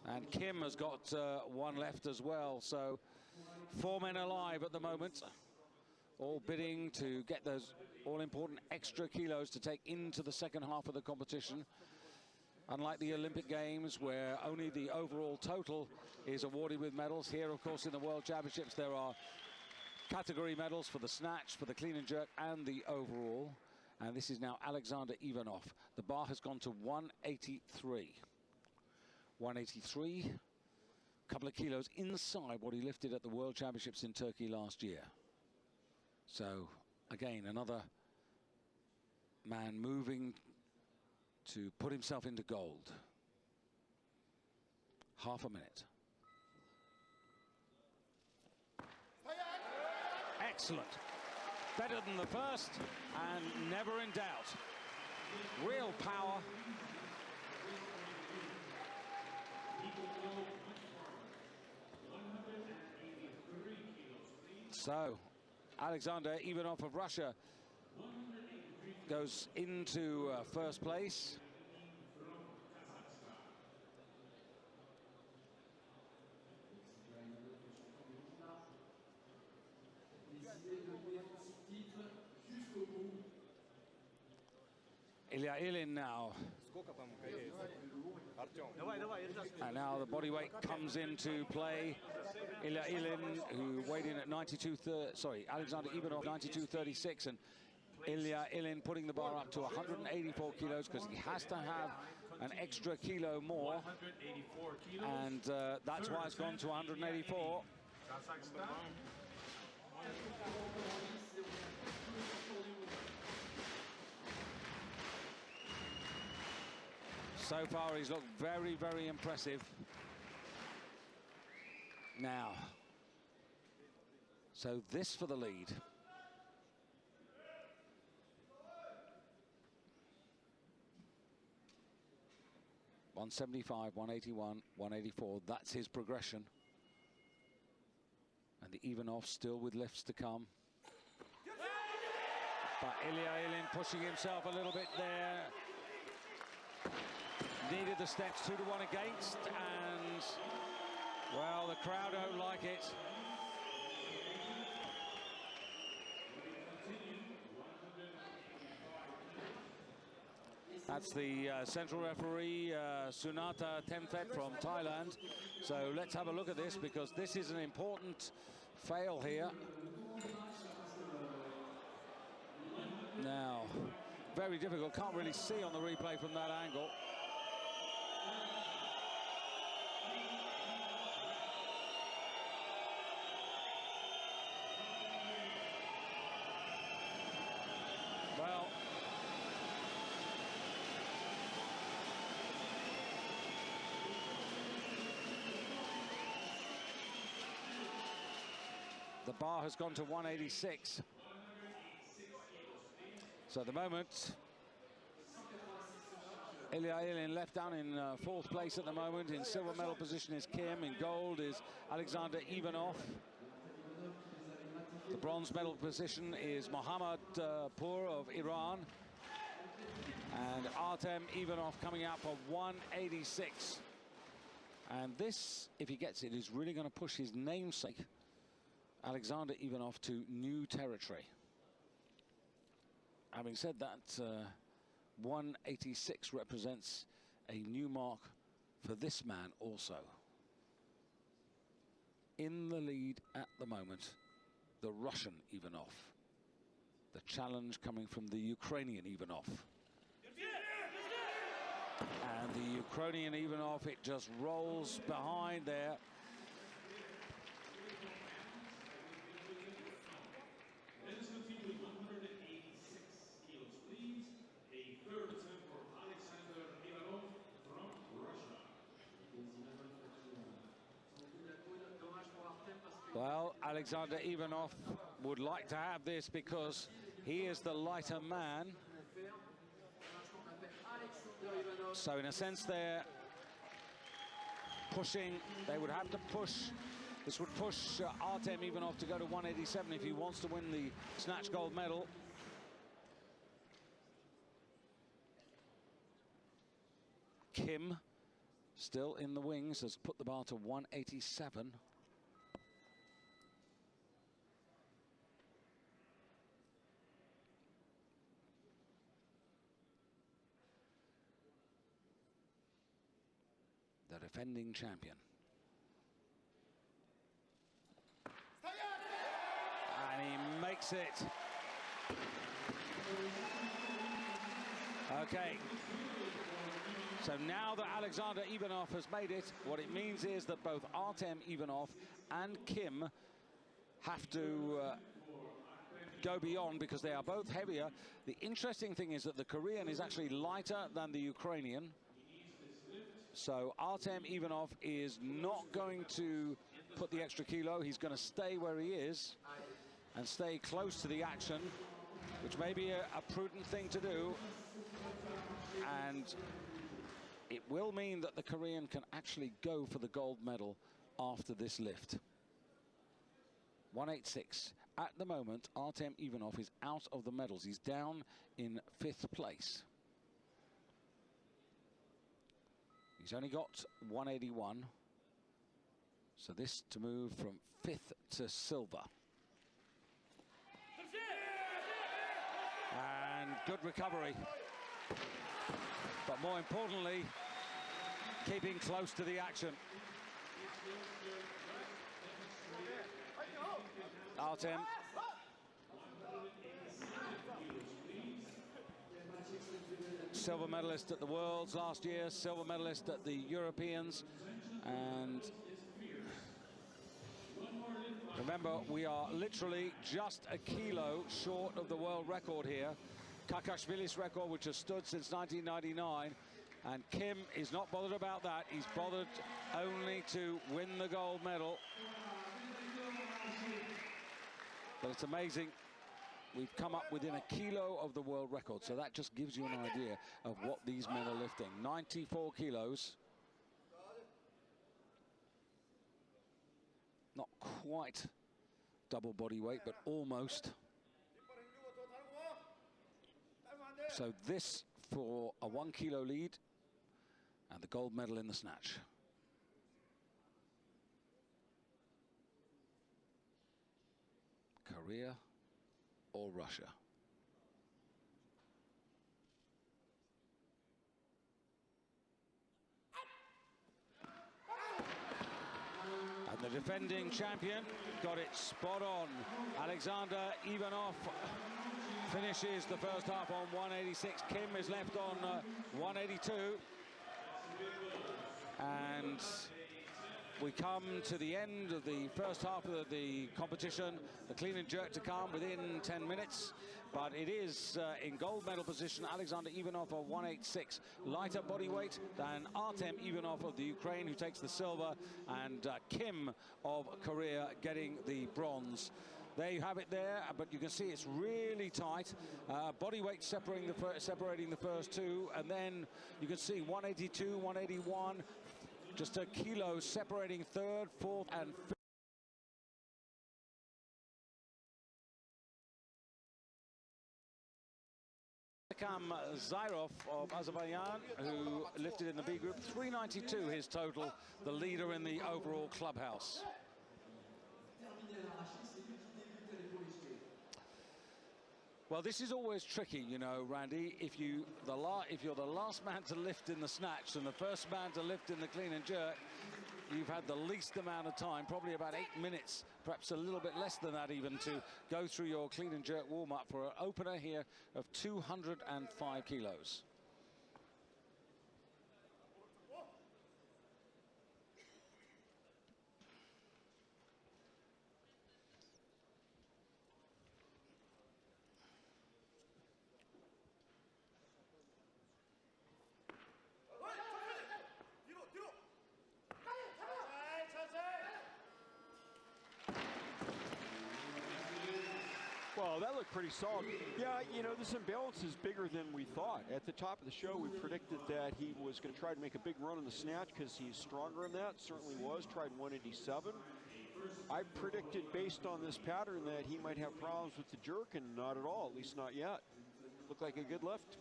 And Kim has got 1 left as well. So 4 men alive at the moment, all bidding to get those all-important extra kilos to take into the second half of the competition. Unlike the Olympic Games, where only the overall total is awarded with medals, here, of course, in the World Championships, there are category medals for the snatch, for the clean and jerk, and the overall. And this is now Alexander Ivanov. The bar has gone to 183. 183, a couple of kilos inside what he lifted at the World Championships in Turkey last year. So, again, another man moving to put himself into gold. Half a minute. Excellent. Better than the first, and never in doubt. Real power. So, Alexander Ivanov of Russia goes into first place. Ilya Ilin now. And now the body weight comes into play. Ilya Ilin, who weighed in at 92.30, Alexander Ivanov 92.36, and Ilya Ilin putting the bar up to 184 kilos because he has to have an extra kilo more, and that's why it's gone to 184. So far, he's looked very, very impressive. Now, so this for the lead. $175, 181, 184. That's his progression. And the Ivanov still with lifts to come. But Ilya Ilin pushing himself a little bit there. needed the steps 2-1 against, and, well, the crowd don't like it. That's the central referee, Sunata Temfet from Thailand. So let's have a look at this, because this is an important fail here. Now, very difficult, can't really see on the replay from that angle. Well, the bar has gone to 186. So at the moment, Ilya left down in fourth place at the moment. In silver medal position is Kim. In gold is Alexander Ivanov. The bronze medal position is Mohammad Pur of Iran. And Artem Ivanov coming out for 186. And this, if he gets it, is really going to push his namesake, Alexander Ivanov, to new territory. Having said that, 186 represents a new mark for this man also. In the lead at the moment, the Russian Ivanov. The challenge coming from the Ukrainian Ivanov. And the Ukrainian Ivanov, it just rolls behind there. Well, Alexander Ivanov would like to have this because he is the lighter man. So in a sense they're pushing, they would have to push, this would push Artem Ivanov to go to 187 if he wants to win the snatch gold medal. Kim, still in the wings, has put the bar to 187. The defending champion. And he makes it. Okay. So now that Alexander Ivanov has made it, what it means is that both Artem Ivanov and Kim have to go beyond, because they are both heavier. The interesting thing is that the Korean is actually lighter than the Ukrainian. So Artem Ivanov is not going to put the extra kilo. He's going to stay where he is and stay close to the action, which may be a prudent thing to do. And it will mean that the Korean can actually go for the gold medal after this lift. 186. At the moment, Artem Ivanov is out of the medals. He's down in 5th place. He's only got 181. So this to move from 5th to silver. And good recovery. But more importantly, keeping close to the action. Artem. Silver medalist at the Worlds last year, silver medalist at the Europeans, and remember, we are literally just a kilo short of the world record here. Kakashvili's record, which has stood since 1999, and Kim is not bothered about that. He's bothered only to win the gold medal. But it's amazing. We've come up within a kilo of the world record, so that just gives you an idea of what these men are lifting. 94 kilos. Not quite double body weight, but almost. So this, for a 1 kilo lead, and the gold medal in the snatch. Korea or Russia? And the defending champion got it spot on. Alexander Ivanov finishes the first half on 186. Kim is left on 182. And we come to the end of the first half of the competition. The clean and jerk to come within 10 minutes. But it is in gold medal position, Alexander Ivanov of 186, lighter body weight than Artem Ivanov of the Ukraine, who takes the silver, and Kim of Korea getting the bronze. There you have it there, but you can see it's really tight. Body weight separating the first two, and then you can see 182, 181, just a kilo separating third, fourth, and fifth. Callen Xie of Azerbaijan, who lifted in the B group, 392 his total, the leader in the overall clubhouse. Well, this is always tricky, you know, Randy. If you're the last man to lift in the snatch and the first man to lift in the clean and jerk, you've had the least amount of time, probably about 8 minutes, perhaps a little bit less than that even, to go through your clean and jerk warm-up for an opener here of 205 kilos. Well, that looked pretty solid. Yeah, you know, this imbalance is bigger than we thought. At the top of the show, we predicted that he was going to try to make a big run in the snatch because he's stronger in that. Certainly was. Tried 187. I predicted, based on this pattern, that he might have problems with the jerk, and not at all, at least not yet. Looked like a good lift.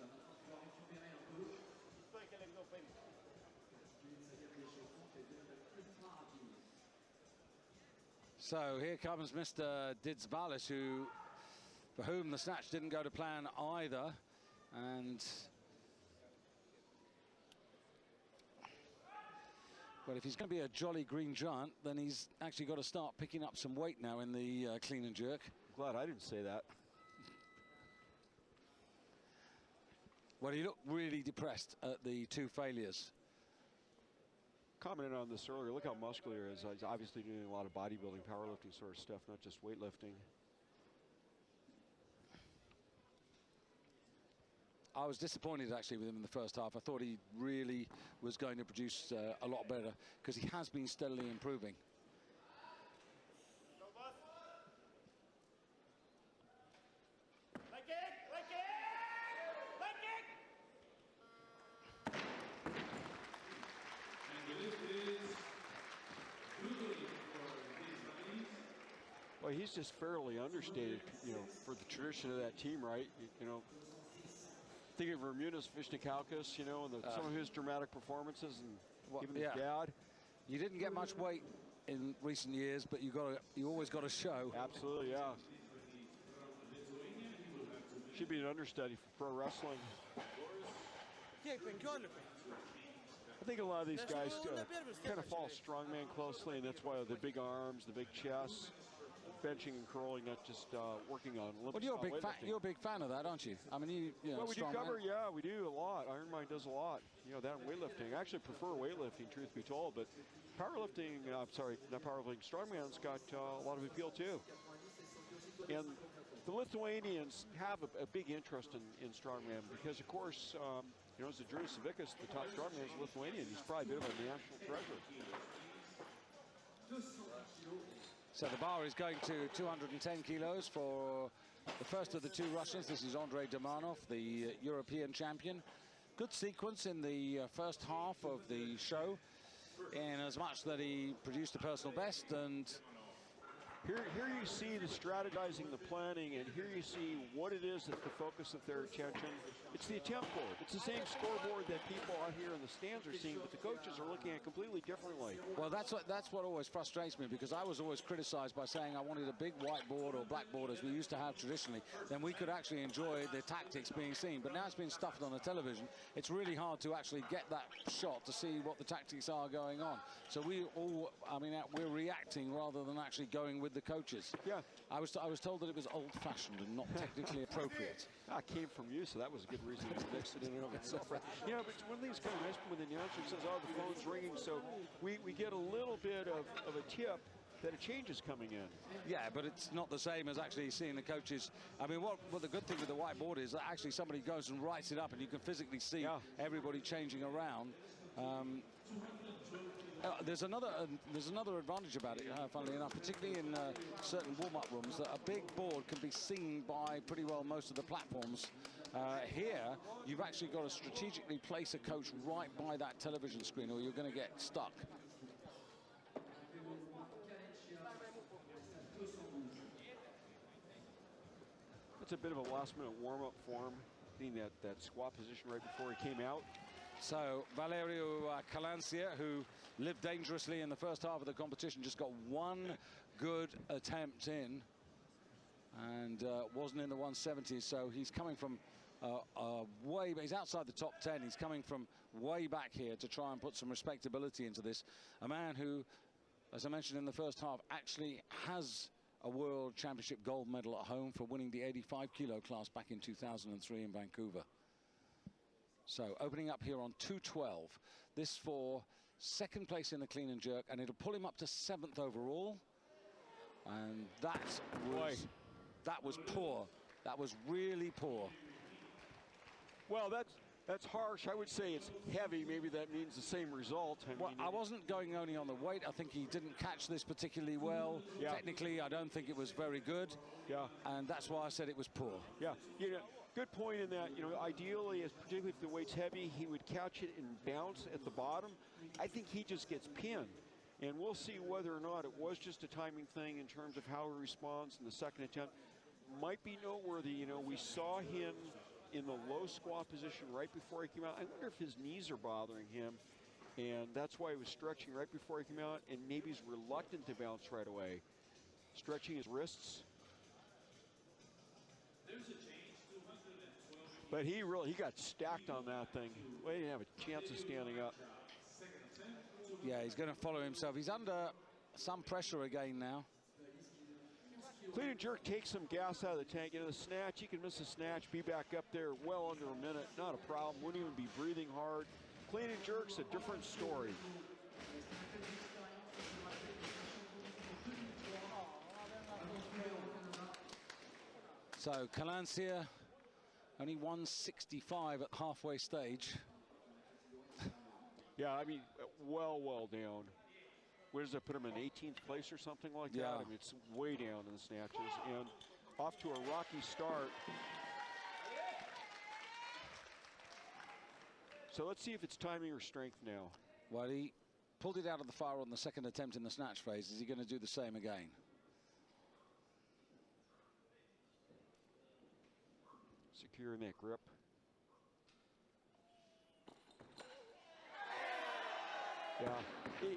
So here comes Mr. Didzbalis, for whom the snatch didn't go to plan either. And well, if he's going to be a jolly green giant, then he's actually got to start picking up some weight now in the clean and jerk. Glad I didn't say that. Well, he looked really depressed at the two failures. Commented on this earlier. Look how muscular he is. He's obviously doing a lot of bodybuilding, powerlifting sort of stuff, not just weightlifting. I was disappointed actually with him in the first half. I thought he really was going to produce a lot better, because he has been steadily improving. Well, he's just fairly understated, you know, for the tradition of that team, right? You know, thinking of Ramunas Vishnikalkas, you know, and some of his dramatic performances, and even his dad. You didn't get much weight in recent years, but you always got to show. Absolutely, yeah. Should be an understudy for pro wrestling. I think a lot of these guys kind of follow strongman closely, and that's why the big arms, the big chest, benching and curling, not just working on Olympic. Well, you're a big fan of that, aren't you? I mean, you know, well, we do cover, yeah, we do a lot. Iron Mind does a lot. You know, that and weightlifting. I actually prefer weightlifting, truth be told, but powerlifting, sorry, not powerlifting, strongman's got a lot of appeal too. And the Lithuanians have a big interest in strongman because, of course, you know, Zadrunas Savikas, the top strongman, is Lithuanian. He's probably a bit of a national treasure. So the bar is going to 210 kilos for the first of the two Russians. This is Andrei Demarnov, the European champion. Good sequence in the first half of the show, in as much that he produced a personal best. And here you see the strategizing, the planning, and here you see what it is that the focus of their attention. It's the attempt board. It's the same scoreboard that people out here in the stands are seeing, but the coaches are looking at it completely differently. Well, that's what always frustrates me, because I was always criticized by saying I wanted a big whiteboard or blackboard as we used to have traditionally. Then we could actually enjoy the tactics being seen. But now it's been stuffed on the television. It's really hard to actually get that shot to see what the tactics are going on. So we're reacting rather than actually going with the coaches. Yeah. I was told that it was old-fashioned and not technically appropriate. I came from you, so that was a good reason to mix it in and of itself. Right? You know, but one thing's kind of nice when the announcer says, oh, the phone's ringing, so we get a little bit of a tip that a change is coming in. Yeah, but it's not the same as actually seeing the coaches. I mean, what the good thing with the whiteboard is that actually somebody goes and writes it up, and you can physically see everybody changing around. There's another advantage about it, funnily enough, particularly in certain warm-up rooms, that a big board can be seen by pretty well most of the platforms. Here, you've actually got to strategically place a coach right by that television screen, or you're going to get stuck. It's a bit of a last-minute warm-up for him, being that squat position right before he came out. So Valerio Callen Xie, who lived dangerously in the first half of the competition, just got one good attempt in, and wasn't in the 170s. So he's coming from he's outside the top 10. He's coming from way back here to try and put some respectability into this. A man who, as I mentioned in the first half, actually has a World Championship gold medal at home for winning the 85-kilo class back in 2003 in Vancouver. So opening up here on 212. This for second place in the clean and jerk, and it'll pull him up to 7th overall. And that was poor. That was really poor. Well, that's harsh. I would say it's heavy. Maybe that means the same result. I wasn't going only on the weight. I think he didn't catch this particularly well. Yeah. Technically, I don't think it was very good. Yeah. And that's why I said it was poor. Yeah. You know, good point in that, you know, ideally, particularly if the weight's heavy, he would catch it and bounce at the bottom. I think he just gets pinned. And we'll see whether or not it was just a timing thing in terms of how he responds in the second attempt. Might be noteworthy. You know, we saw him in the low squat position right before he came out. I wonder if his knees are bothering him, and that's why he was stretching right before he came out, and maybe he's reluctant to bounce right away. Stretching his wrists. But he got stacked on that thing. Well, he didn't have a chance of standing up. Yeah, he's going to follow himself. He's under some pressure again now. Clean and jerk takes some gas out of the tank. You know, the snatch, you can miss a snatch, be back up there well under a minute. Not a problem. Wouldn't even be breathing hard. Clean and jerk's a different story. So Callen Xie, only 165 at halfway stage. Yeah, I mean, well down. Where does that put him in 18th place or something like that? I mean, it's way down in the snatches and off to a rocky start. So let's see if it's timing or strength now. Well, he pulled it out of the fire on the second attempt in the snatch phase. Is he going to do the same again? Securing that grip. Yeah,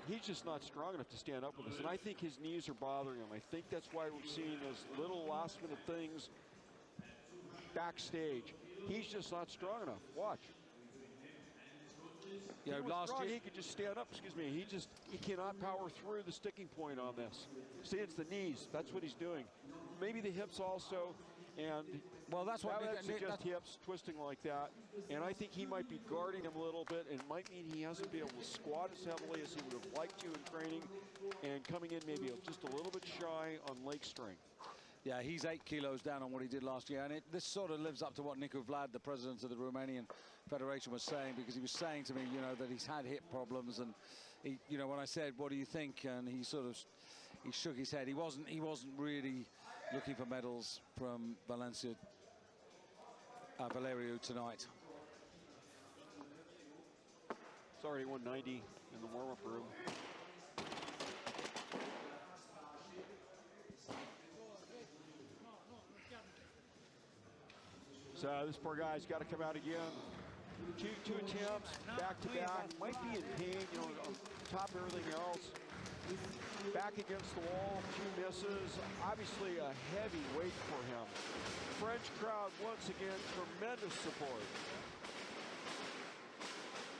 he's just not strong enough to stand up with us, and I think his knees are bothering him. I think that's why we're seeing those little last-minute things backstage. He's just not strong enough. Watch. You know, last year he could just stand up. Excuse me. He cannot power through the sticking point on this. See, it's the knees. That's what he's doing. Maybe the hips also. And well, that's what that suggests hips twisting like that. And I think he might be guarding him a little bit, and might mean he hasn't been able to squat as heavily as he would have liked to in training, and coming in maybe just a little bit shy on leg strength. Yeah, he's 8 kilos down on what he did last year, and this sort of lives up to what Nicu Vlad, the president of the Romanian Federation, was saying, because he was saying to me, you know, that he's had hip problems, and he, you know, when I said, "What do you think?" and he sort of shook his head. He wasn't really looking for medals from Valerio tonight. It's already 190 in the warm-up room. So this poor guy's got to come out again. Two attempts, back to back. Might be in pain, you know, on top of everything else. Back against the wall, 2 misses. Obviously a heavy weight for him. French crowd once again, tremendous support.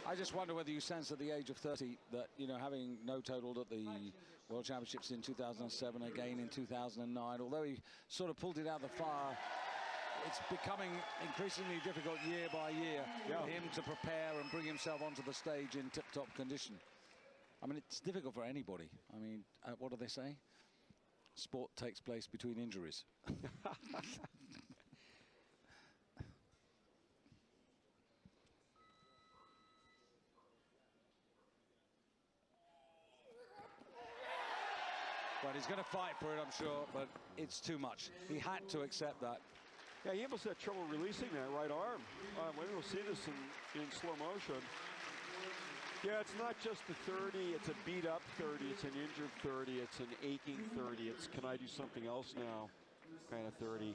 I just wonder whether you sense at the age of 30 that, you know, having no-totaled at the World Championships in 2007, again in 2009, although he sort of pulled it out of the fire, it's becoming increasingly difficult year by year for him to prepare and bring himself onto the stage in tip-top condition. I mean, it's difficult for anybody. I mean, what do they say? Sport takes place between injuries. But he's going to fight for it, I'm sure, but it's too much. He had to accept that. Yeah, he almost had trouble releasing that right arm. Maybe we'll see this in slow motion. Yeah, it's not just the 30, it's a beat up 30, it's an injured 30, it's an aching 30, it's can I do something else now kind of 30.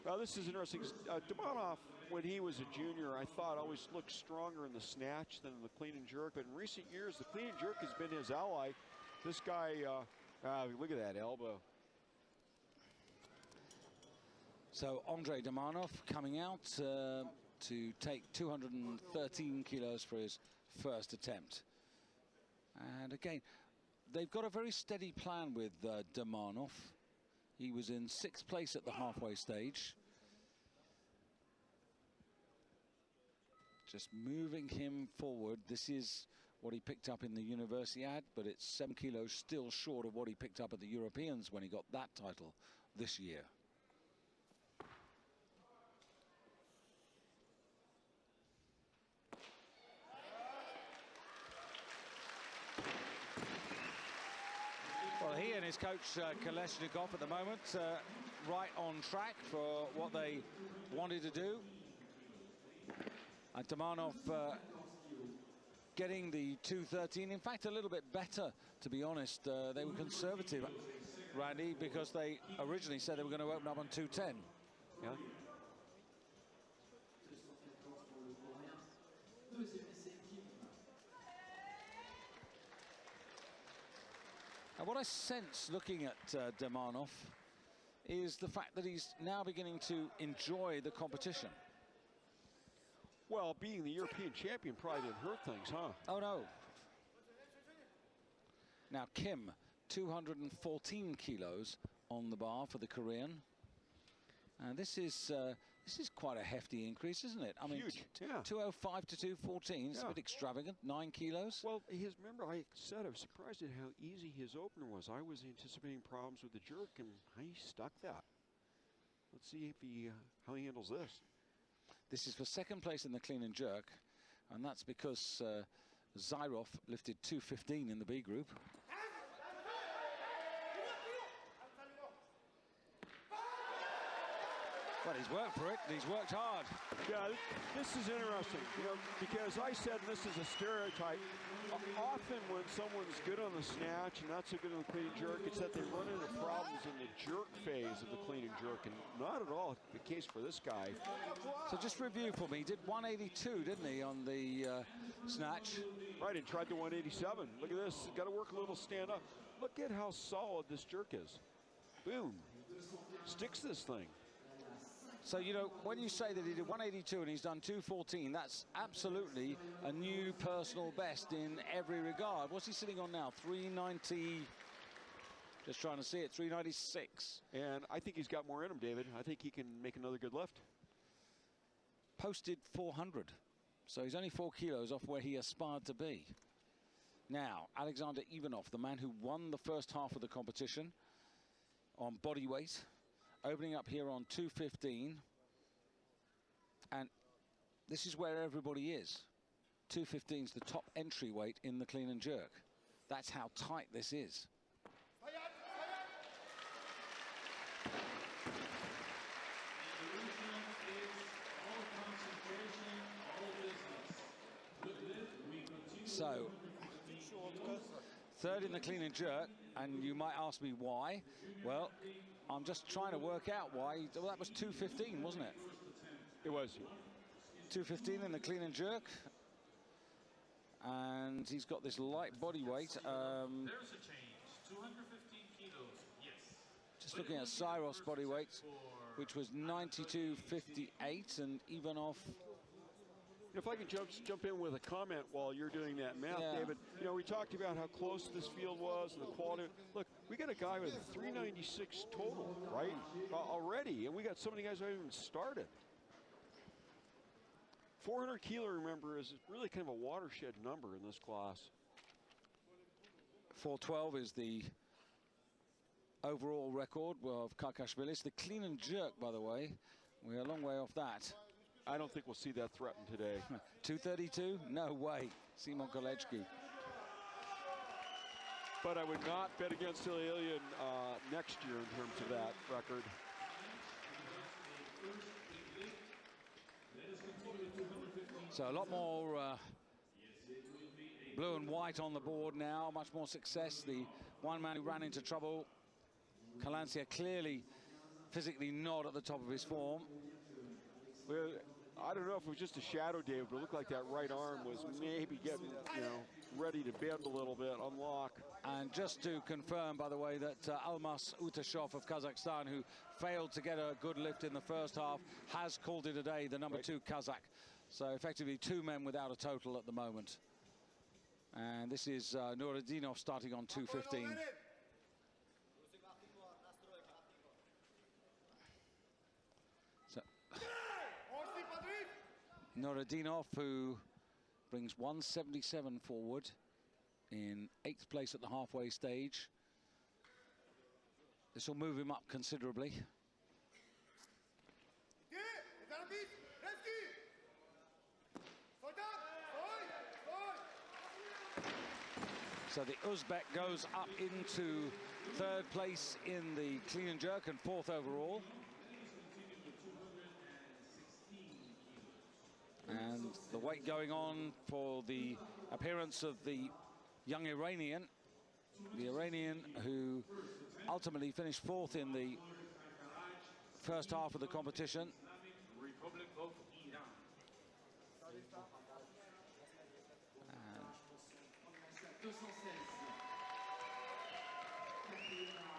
Well, this is interesting. Demar, when he was a junior, I thought always looked stronger in the snatch than in the clean and jerk. But in recent years, the clean and jerk has been his ally. This guy, look at that elbow. So Andre Demarnov coming out to take 213 kilos for his first attempt. And again, they've got a very steady plan with Demarnov. He was in 6th place at the halfway stage. Just moving him forward. This is what he picked up in the Universiade, but it's 7 kilos still short of what he picked up at the Europeans when he got that title this year. Well, he and his coach, Callen Xie, at the moment, right on track for what they wanted to do. And Demarnov getting the 213, in fact, a little bit better, to be honest. They were conservative, Randy, because they originally said they were going to open up on 210. Yeah. And what I sense looking at Demarnov is the fact that he's now beginning to enjoy the competition. Well, being the European champion probably didn't hurt things, huh? Oh, no. Now, Kim, 214 kilos on the bar for the Korean. And this is quite a hefty increase, isn't it? I mean, huge, yeah. 205 to 214, it's a bit extravagant, 9 kilos. Well, remember I said I was surprised at how easy his opener was. I was anticipating problems with the jerk, and he stuck that. Let's see if how he handles this. This is for 2nd place in the clean and jerk, and that's because Zyrov lifted 215 in the B group. Well, he's worked for it, and he's worked hard. Yeah, this is interesting, you know, because I said this is a stereotype. Often when someone's good on the snatch and not so good on the clean and jerk, it's that they run into problems in the jerk phase of the clean and jerk, and not at all the case for this guy. So just review for me, he did 182, didn't he, on the snatch? Right, and tried the 187. Look at this, got to work a little stand up. Look at how solid this jerk is. Boom, sticks this thing. So, you know, when you say that he did 182 and he's done 214, that's absolutely a new personal best in every regard. What's he sitting on now? 390, just trying to see it, 396. And I think he's got more in him, David. I think he can make another good lift. Posted 400. So he's only 4 kilos off where he aspired to be. Now, Alexander Ivanov, the man who won the first half of the competition on body weight, opening up here on 215, and this is where everybody is. 215 is the top entry weight in the clean and jerk. That's how tight this is. So Third in the clean and jerk, and you might ask me why. Well, I'm just trying to work out why. Well, that was 2:15, wasn't it? It was. 2:15 in the clean and jerk. And he's got this light body weight. There's a change, 215 kilos, yes. Just looking at Cyros body weight, which was 92.58, and Ivanov. If I can jump in with a comment while you're doing that math, David. You know, we talked about how close this field was and the quality. Look, we got a guy with 396 total, right, already, and we got so many guys who haven't even started. 400 kilo, remember, is really kind of a watershed number in this class. 412 is the overall record of Kakashvilis. The clean and jerk, by the way, we're a long way off that. I don't think we'll see that threatened today. 232? No way. Simon Kolechki. But I would not bet against Ilya next year in terms of that record. So a lot more blue and white on the board now, much more success. The one man who ran into trouble, Callen Xie, clearly physically not at the top of his form. Well, I don't know if it was just a shadow, David, but it looked like that right arm was maybe getting, you know, ready to bend a little bit, unlock. And just to confirm, by the way, that Almas Utashov of Kazakhstan, who failed to get a good lift in the first half, has called it a day, the number 2 Kazakh. So effectively 2 men without a total at the moment. And this is Nora Dino starting on 2:15. So Nora Dino, who brings 177 forward in 8th place at the halfway stage. This will move him up considerably. So the Uzbek goes up into 3rd place in the clean and jerk and 4th overall. And the weight going on for the appearance of the young Iranian. The Iranian who ultimately finished 4th in the first half of the competition. Republic of Iran.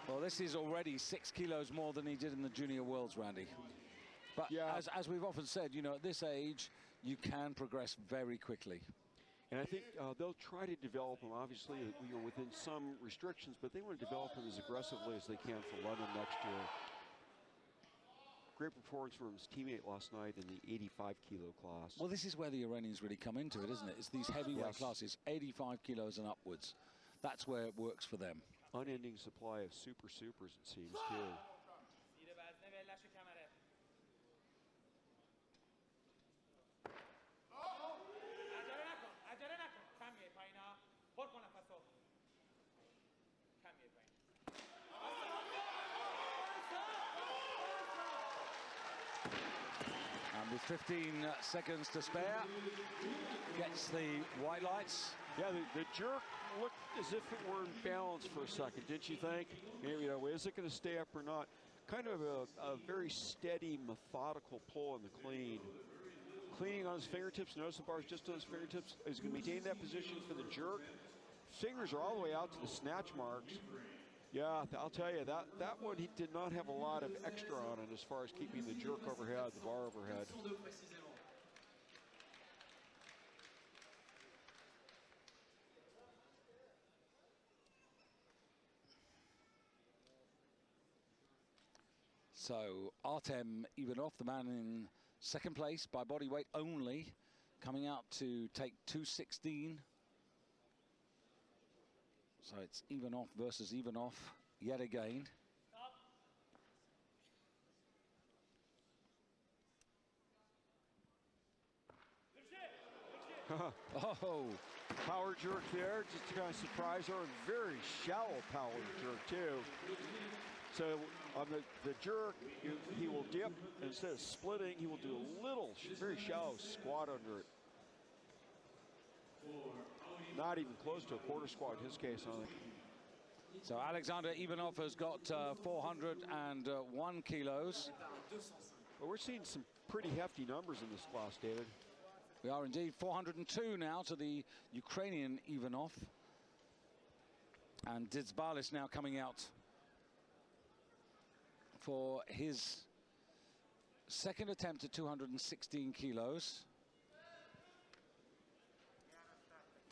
Well, this is already 6 kilos more than he did in the Junior Worlds, Randy. But yeah, as we've often said, you know, at this age, you can progress very quickly. And I think they'll try to develop him, obviously, you know, within some restrictions, but they want to develop him as aggressively as they can for London next year. Great performance from his teammate last night in the 85 kilo class. Well, this is where the Iranians really come into it, isn't it? It's these heavyweight classes, 85 kilos and upwards. That's where it works for them. Unending supply of supers, it seems, too. And with 15 seconds to spare, gets the white lights. Yeah, the jerk looked as if it were in balance for a second, didn't you think? You know, is it going to stay up or not? Kind of a very steady, methodical pull in the clean. Cleaning on his fingertips, notice the bar's just on his fingertips. He's going to maintain that position for the jerk. Fingers are all the way out to the snatch marks. Yeah, I'll tell you, that one, he did not have a lot of extra on it as far as keeping the jerk overhead, the bar overhead. So Artem Ivanov, the man in 2nd place by body weight only, coming out to take 216. So it's Ivanov versus Ivanov yet again. Oh, power jerk there, just to kind of surprise her. Very shallow power jerk too. So on the jerk, he will dip, and instead of splitting, he will do a little, very shallow squat under it. not even close to a quarter squat in his case, I think. So Alexander Ivanov has got 401 kilos. But we're seeing some pretty hefty numbers in this class, David. We are indeed. 402 now to the Ukrainian Ivanov. And Dizbalis now coming out for his second attempt at 216 kilos.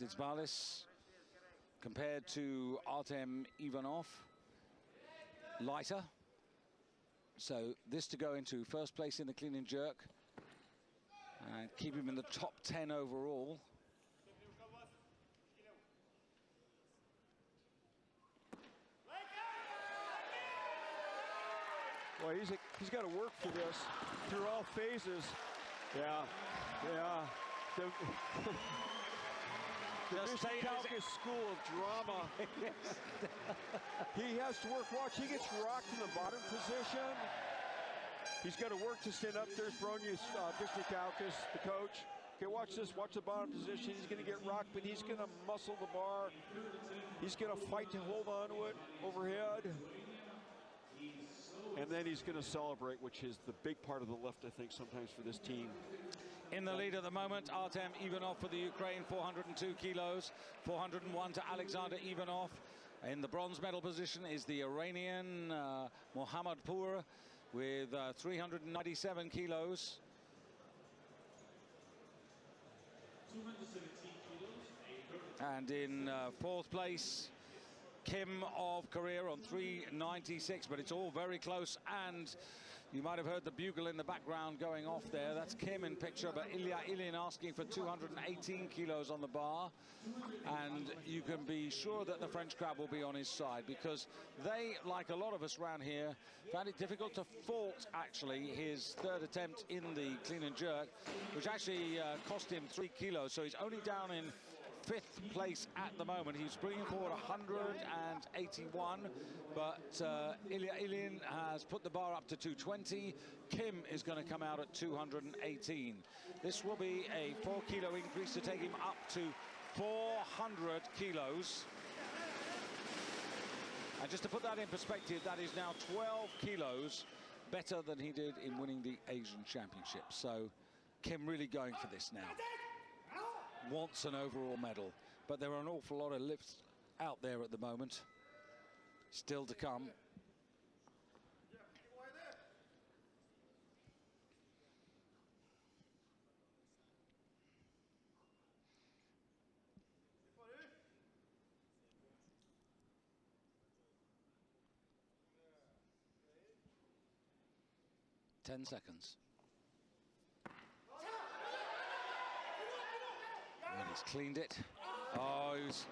Dizbalis, compared to Artem Ivanov, lighter. So this to go into first place in the clean and jerk and keep him in the top 10 overall. Well, he's got to work for this through all phases. Yeah. The Callen school of drama. He has to work. Watch, he gets rocked in the bottom position. He's got to work to stand up. There's Bronius Callen, the coach. Okay, watch this. Watch the bottom position. He's going to get rocked, but he's going to muscle the bar. He's going to fight to hold on to it overhead. And then he's going to celebrate, which is the big part of the lift, I think, sometimes for this team. In the lead at the moment, Artem Ivanov for the Ukraine, 402 kilos, 401 to Alexander Ivanov. In the bronze medal position is the Iranian Mohammadpour with 397 kilos. 217 kilos. And in fourth place, Kim of Korea on 396, but it's all very close, and you might have heard the bugle in the background going off there. That's Kim in picture, but Ilya Ilyin asking for 218 kilos on the bar, and you can be sure that the French crowd will be on his side, because they, like a lot of us around here, found it difficult to fault, actually, his third attempt in the clean and jerk, which actually cost him 3 kilos, so he's only down in 5th place at the moment. He's bringing forward 181, but Ilya Ilyin has put the bar up to 220. Kim is going to come out at 218. This will be a 4 kilo increase to take him up to 400 kilos. And just to put that in perspective, that is now 12 kilos better than he did in winning the Asian Championship. So Kim really going for this now. Wants an overall medal, but there are an awful lot of lifts out there at the moment still to come. Ten seconds. And he's cleaned it. Oh, he was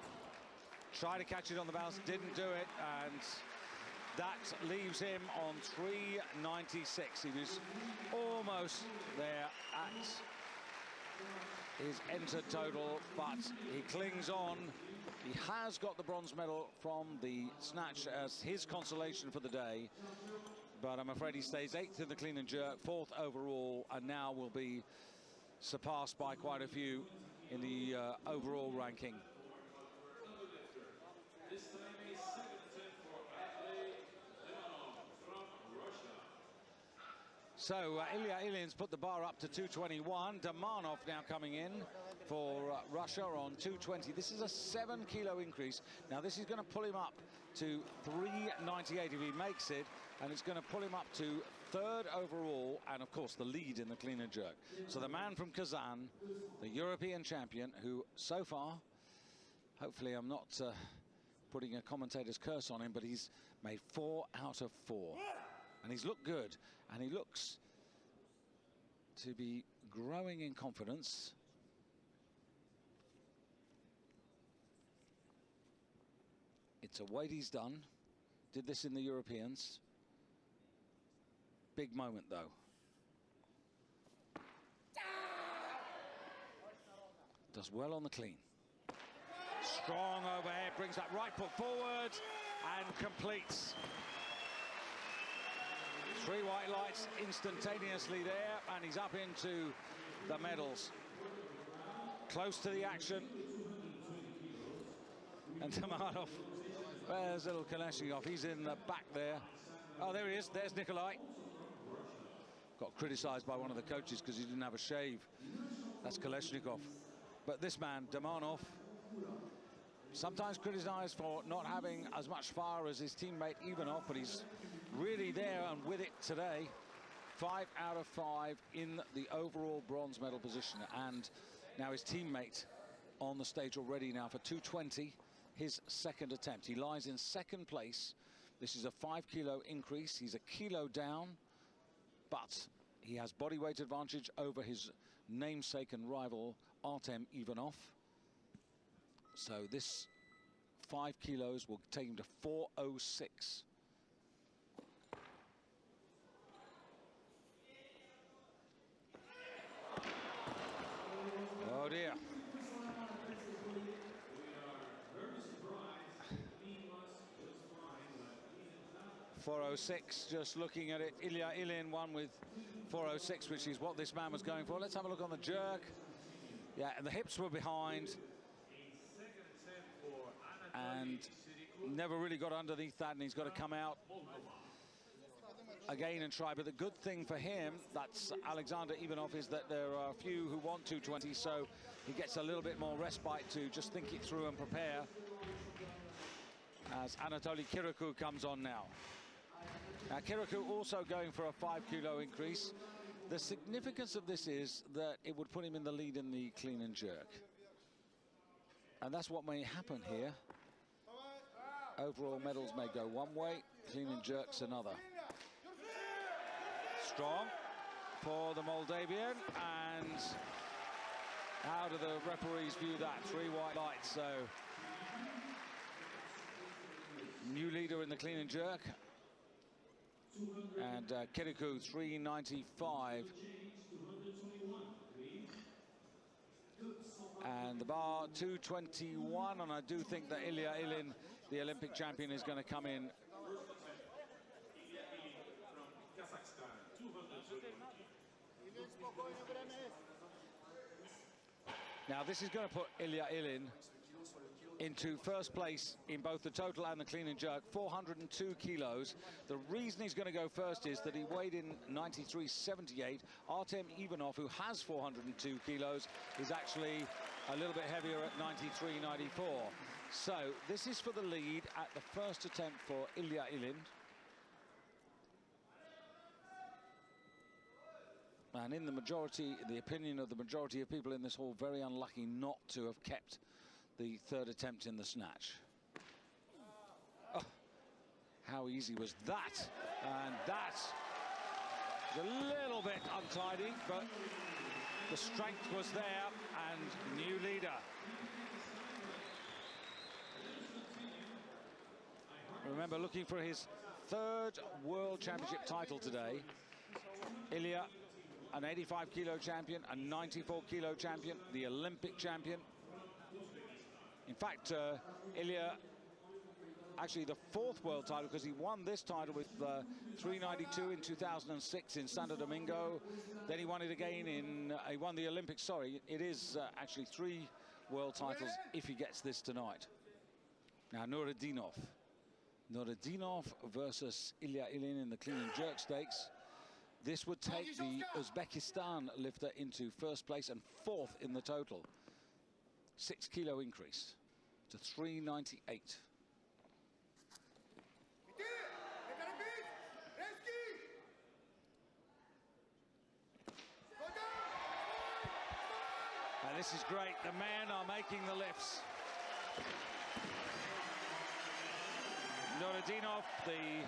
trying to catch it on the bounce, didn't do it, and that leaves him on 396. He was almost there at his entered total, but he clings on. He has got the bronze medal from the snatch as his consolation for the day, but I'm afraid he stays 8th in the clean and jerk, 4th overall, and now will be surpassed by quite a few in the overall ranking. This time a second attempt for athlete Demar from Russia. So Ilya Ilyin's put the bar up to 221. Damanov now coming in for Russia on 220. This is a 7 kilo increase. Now this is going to pull him up to 398 if he makes it, and it's going to pull him up to 3rd overall, and of course the lead in the clean and jerk. So the man from Kazan, the European champion, who so far, hopefully I'm not putting a commentator's curse on him, but he's made 4 out of 4. And he's looked good, and he looks to be growing in confidence. It's a weight he's done. Did this in the Europeans. Big moment, though. Does well on the clean. Strong overhead, brings that right foot forward and completes. 3 white lights instantaneously there, and he's up into the medals. Close to the action. And Demarov, where's little Callen Xie? He's in the back there. Oh, there he is. There's Nikolai. Got criticised by one of the coaches because he didn't have a shave. That's Kalashnikov. But this man, Demarov, sometimes criticised for not having as much fire as his teammate Ivanov, but he's really there and with it today. 5 out of 5 in the overall bronze medal position. And now his teammate on the stage already now for 220, his second attempt. He lies in second place. This is a 5 kilo increase. He's a kilo down, but he has body weight advantage over his namesake and rival Artem Ivanov. So this 5 kilos will take him to 406. Oh dear. 406, just looking at it. Ilya Ilin won with 406, which is what this man was going for. Let's have a look on the jerk. Yeah, and the hips were behind. And never really got underneath that, and he's got to come out again and try. But the good thing for him, that's Alexander Ivanov, is that there are a few who want 220, so he gets a little bit more respite to just think it through and prepare. As Anatoly Kirikou comes on now. Now Kirikou also going for a 5 kilo increase. The significance of this is that it would put him in the lead in the clean and jerk. And that's what may happen here. Overall medals may go one way, clean and jerks another. Strong for the Moldavian, and how do the referees view that? 3 white lights, so new leader in the clean and jerk. And Kirikou 395. And the bar 221, and I do think that Ilya Ilin, the Olympic champion, is going to come in. Now this is going to put Ilya Ilin into first place in both the total and the clean and jerk, 402 kilos. The reason he's going to go first is that he weighed in 93.78. Artem Ivanov, who has 402 kilos, is actually a little bit heavier at 93.94. So this is for the lead at the first attempt for Ilya Ilin. And in the majority, the opinion of the majority of people in this hall, very unlucky not to have kept the third attempt in the snatch. Oh, how easy was that? And that's a little bit untidy, but the strength was there, and new leader. Remember, looking for his third World Championship title today. Ilya, an 85 kilo champion, a 94 kilo champion, the Olympic champion. In fact, Ilya, actually the 4th world title, because he won this title with 392 in 2006 in Santo Domingo. Then he won it again in, he won the Olympics, sorry. It is actually 3 world titles if he gets this tonight. Now, Nora Dino. Nora Dino versus Ilya Ilin in the clean and jerk stakes. This would take the Uzbekistan lifter into first place and 4th in the total. 6 kilo increase to 398. And this is great. The men are making the lifts. Nora Dino, the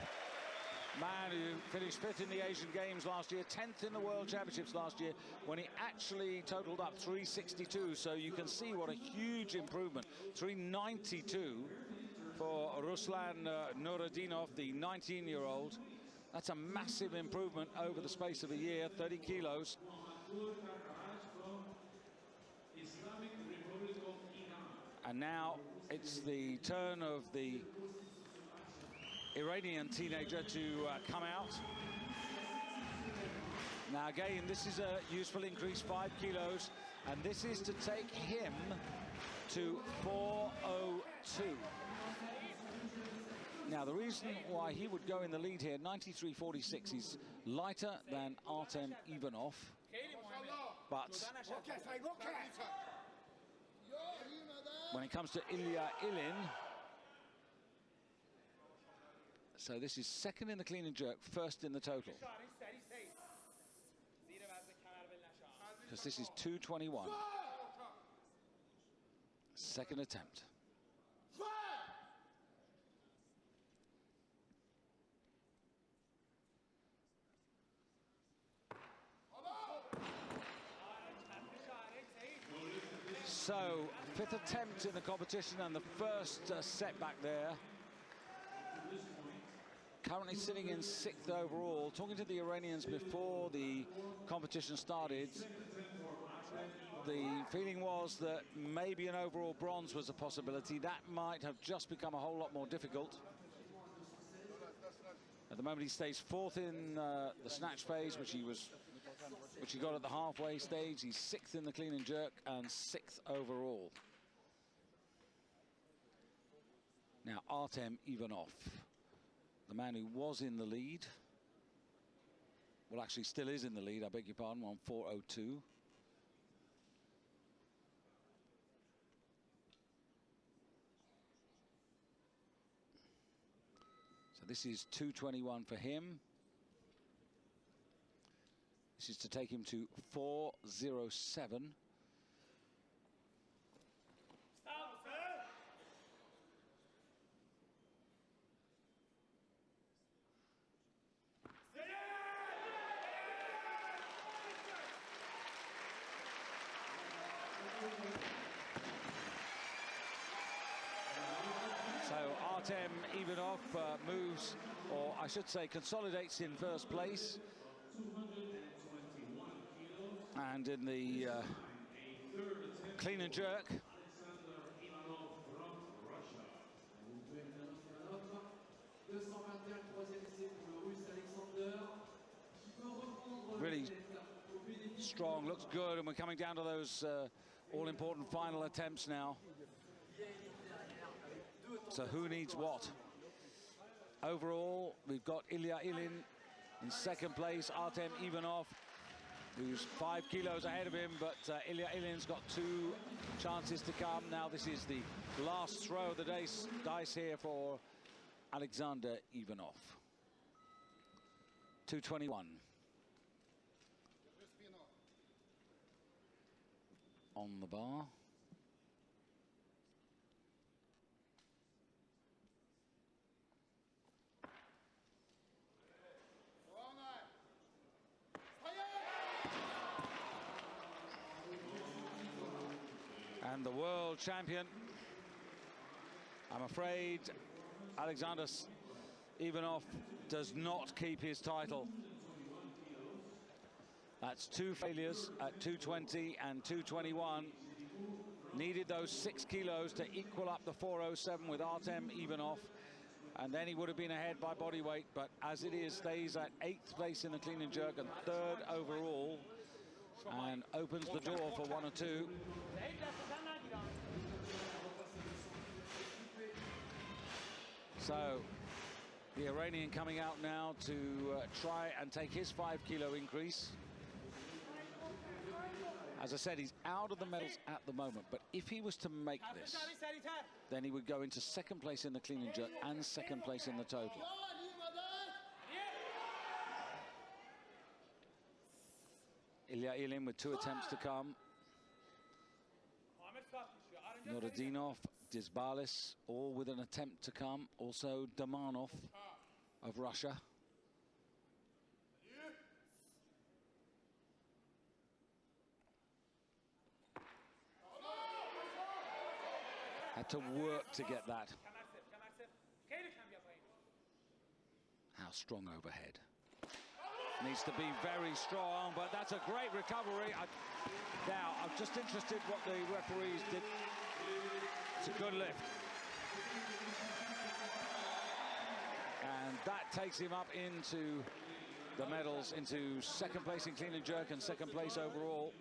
man who finished 5th in the Asian Games last year, 10th in the World Championships last year, when he actually totaled up 362. So you can see what a huge improvement. 392 for Ruslan Nuradinov, the 19-year-old. That's a massive improvement over the space of a year, 30 kilos. And now it's the turn of the Iranian teenager to come out. Now again, this is a useful increase, 5 kilos, and this is to take him to 402. Now, the reason why he would go in the lead here, 93.46, he's lighter than Artem Ivanov. But when it comes to Ilya Ilin, so this is second in the clean and jerk, first in the total. Because this is 2:21. Second attempt. So, fifth attempt in the competition and the first setback there. Currently sitting in sixth overall. Talking to the Iranians before the competition started, the feeling was that maybe an overall bronze was a possibility. That might have just become a whole lot more difficult. At the moment he stays fourth in the snatch phase, which he got at the halfway stage. He's sixth in the clean and jerk and sixth overall. Now Artem Ivanov, the man who was in the lead, well, actually still is in the lead, I beg your pardon, on 4:02. So this is 2:21 for him. This is to take him to 4:07. So Artem Ivanov moves, or I should say consolidates in first place. And in the clean and jerk, really strong, looks good, and we're coming down to those all-important final attempts now. So who needs what? Overall, we've got Ilya Ilin in second place, Artem Ivanov, who's 5 kilos ahead of him, but Ilya Ilin's got 2 chances to come. Now this is the last throw of the dice here for Alexander Ivanov. 2:21. On the bar. And the world champion, I'm afraid Alexander Ivanov does not keep his title. That's 2 failures at 2:20 and 2:21. Needed those 6 kilos to equal up the 4:07 with Artem Ivanov, and then he would have been ahead by body weight, but as it is, stays at 8th place in the clean and jerk and 3rd overall, and opens the door for 1 or 2. So the Iranian coming out now to try and take his 5 kilo increase. As I said, he's out of the medals at the moment, but if he was to make this, then he would go into 2nd place in the clean and jerk and 2nd place in the total. Ilya Ilin with 2 attempts to come. Nora Dino, Dizbalis, all with an attempt to come. Also Damanov of Russia. Had to work to get that. How strong overhead. Needs to be very strong, but that's a great recovery. Now, I'm just interested what the referees did. It's a good lift. And that takes him up into the medals, into 2nd place in clean and jerk and 2nd place overall.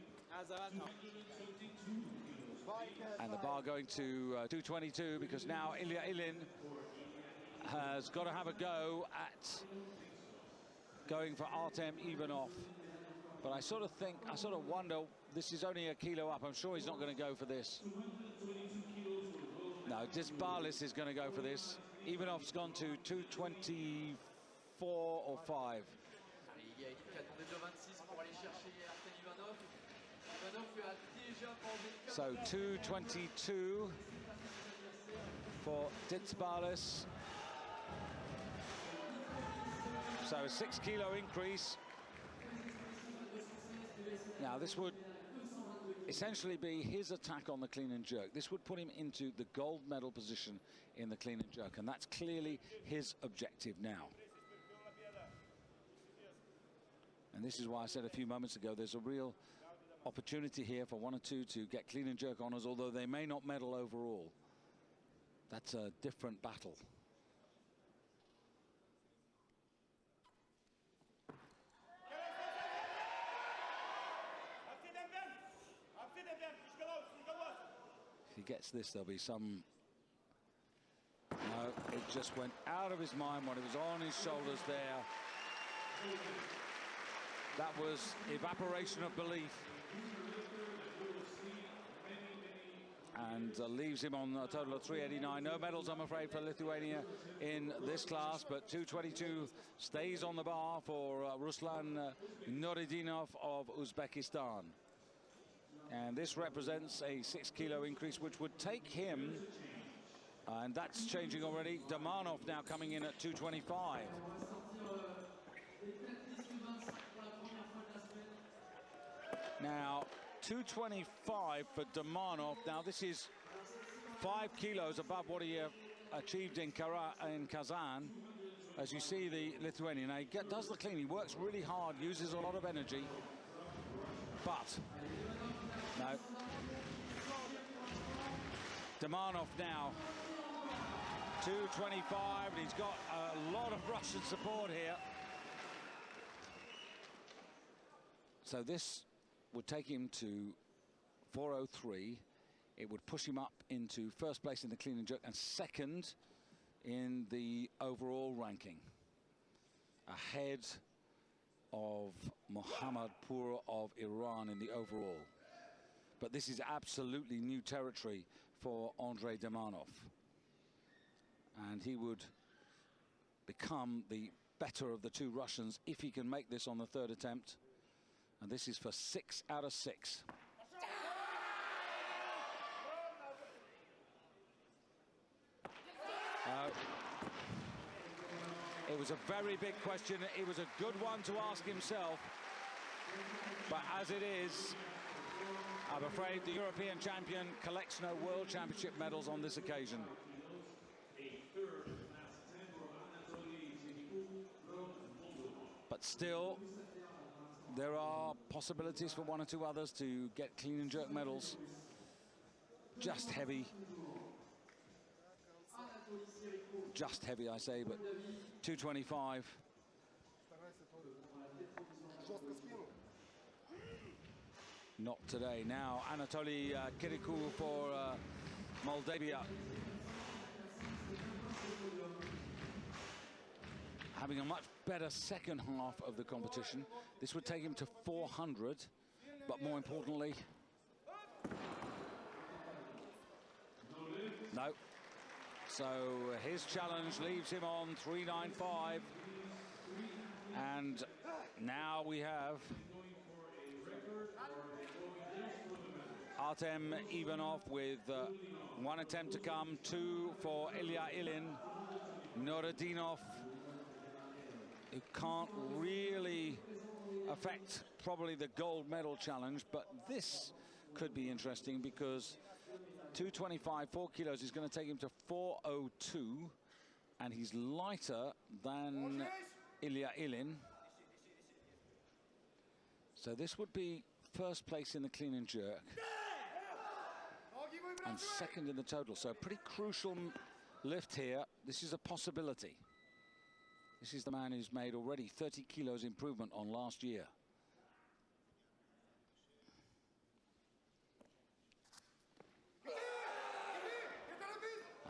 And the bar going to 222, because now Ilya Ilin has got to have a go at going for Artem Ivanov. But I sort of wonder, this is only a kilo up. I'm sure he's not going to go for this. No, Disbalis is going to go for this. Ivanov's gone to 224 or 5. So 222 for Disbalis. So a 6 kilo increase. Now this would essentially be his attack on the clean and jerk. This would put him into the gold medal position in the clean and jerk, and that's clearly his objective now. And this is why I said a few moments ago, there's a real opportunity here for one or two to get clean and jerk honors, although they may not medal overall. That's a different battle. If he gets this, there'll be some... No, it just went out of his mind when it was on his shoulders there. That was evaporation of belief. And leaves him on a total of 389. No medals, I'm afraid, for Lithuania in this class, but 222 stays on the bar for Ruslan Nuridinov of Uzbekistan. And this represents a 6 kilo increase, which would take him, and that's changing already, Damanov now coming in at 225. Now, 225 for Damanov. Now, this is 5 kilos above what he achieved in Kazan. As you see, the Lithuanian, now he does the clean. He works really hard, uses a lot of energy. But, no. Damanov now, 225, and he's got a lot of Russian support here. So this would take him to 403. It would push him up into first place in the clean and jerk and second in the overall ranking, ahead of Mohammadpur of Iran in the overall. But this is absolutely new territory for Andrei Damanov, and he would become the better of the two Russians if he can make this on the third attempt. And this is for 6 out of 6. It was a very big question. It was a good one to ask himself. But as it is, I'm afraid the European champion collects no World Championship medals on this occasion. But still, there are possibilities for one or two others to get clean and jerk medals. Just heavy. Just heavy, I say, but 225. Not today. Now, Anatoly Kirikou for Moldavia. Having a much better second half of the competition. This would take him to 400, but more importantly, no. So his challenge leaves him on 395, and now we have Artem Ivanov with one attempt to come, 2 for Ilya Ilin. Nora Dino, who can't really affect probably the gold medal challenge, but this could be interesting because 225, 4 kilos is going to take him to 402, and he's lighter than Ilya Ilin. So this would be first place in the clean and jerk and second in the total. So a pretty crucial lift here. This is a possibility. This is the man who's made already 30 kilos improvement on last year.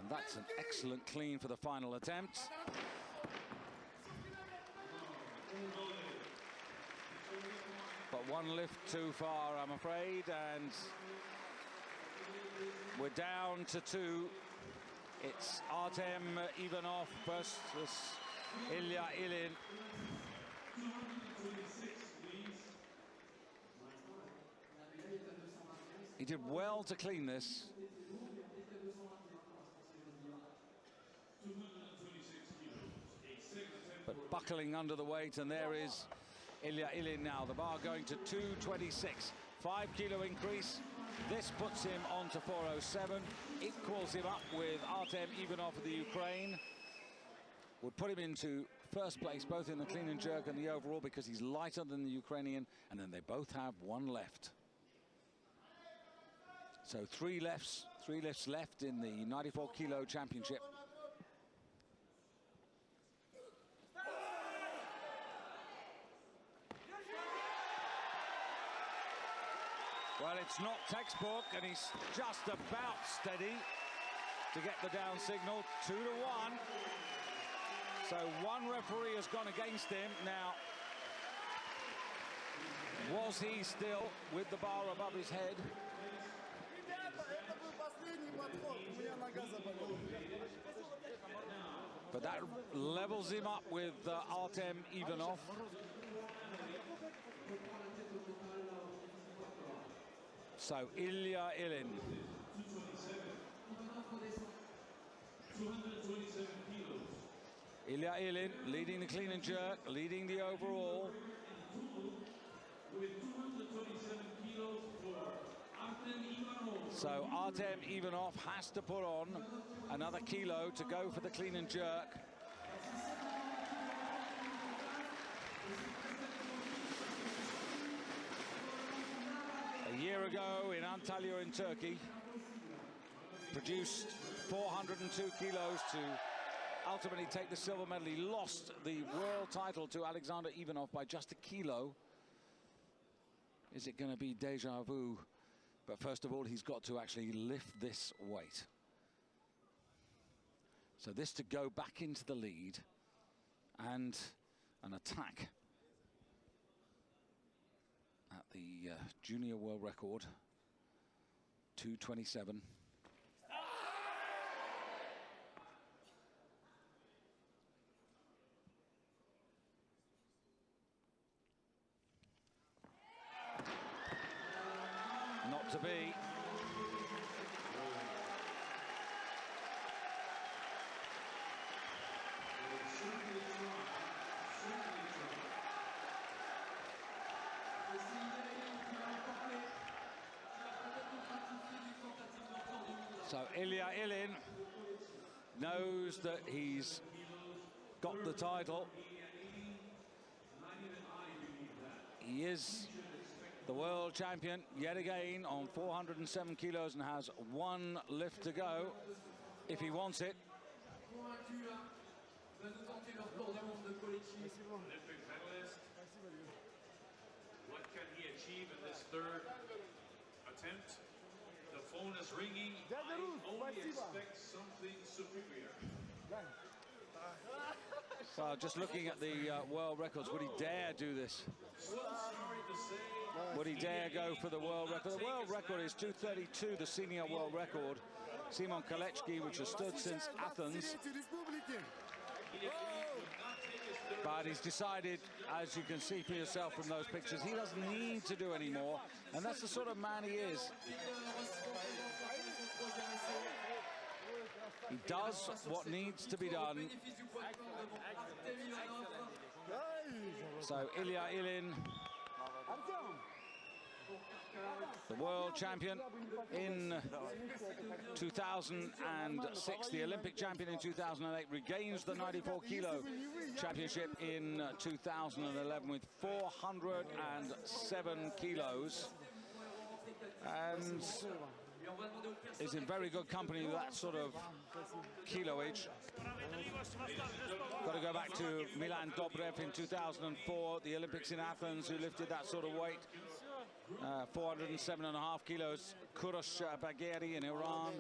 And that's an excellent clean for the final attempt. But one lift too far, I'm afraid, and we're down to 2. It's Artem Ivanov versus Ilya Ilin. He did well to clean this. But buckling under the weight, and there is Ilya Ilin now. The bar going to 226. 5-kilo increase. This puts him on to 407. Equals him up with Artem Ivanov of the Ukraine. Would put him into first place, both in the clean and jerk and the overall, because he's lighter than the Ukrainian, and then they both have one left. So three lifts left in the 94-kilo championship. Well, it's not textbook, and he's just about steady to get the down signal. 2-1. So one referee has gone against him. Now, was he still with the bar above his head? But that levels him up with Artem Ivanov. So Ilya Ilin. 227 kilos. Ilya Ilin leading the clean and jerk, leading the overall. With 227 kilos for Artem Ivanov. So Artem Ivanov has to put on another kilo to go for the clean and jerk. A year ago in Antalya in Turkey, produced 402 kilos to ultimately take the silver medal. He lost the world title to Alexander Ivanov by just a kilo. Is it going to be deja vu? But first of all, he's got to actually lift this weight. So this to go back into the lead and an attack at the junior world record, 227. Not to be. So Ilya Ilin knows that he's got the title. He is the world champion yet again on 407 kilos and has one lift to go if he wants it. Olympic medalist. What can he achieve in this third attempt? The phone is ringing. I only expect something superior. So just looking at the world records, would he dare do this? So sorry to say. Would he dare go for the world record? The world record is 232, the senior world record. Simon Callen Xie, which has stood since Athens. But he's decided, as you can see for yourself from those pictures, he doesn't need to do any more. And that's the sort of man he is. He does what needs to be done. So Ilya Ilin, the world champion in 2006, the Olympic champion in 2008, regains the 94-kilo championship in 2011 with 407 kilos. And is in very good company with that sort of kiloage. Got to go back to Milan Dobrev in 2004, the Olympics in Athens, who lifted that sort of weight. 407.5 kilos. Kurosh Bagheri in Iran,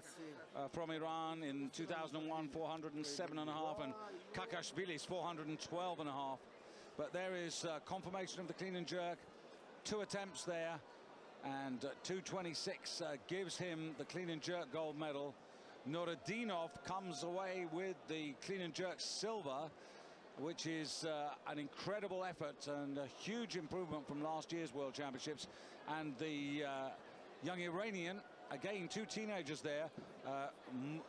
from Iran in 2001, 407.5, and Kakashvili's 412.5. But there is confirmation of the clean and jerk. 2 attempts there, and 2:26 gives him the clean and jerk gold medal. Nora Dino comes away with the clean and jerk silver, which is an incredible effort and a huge improvement from last year's World Championships. And the young Iranian, again, 2 teenagers there,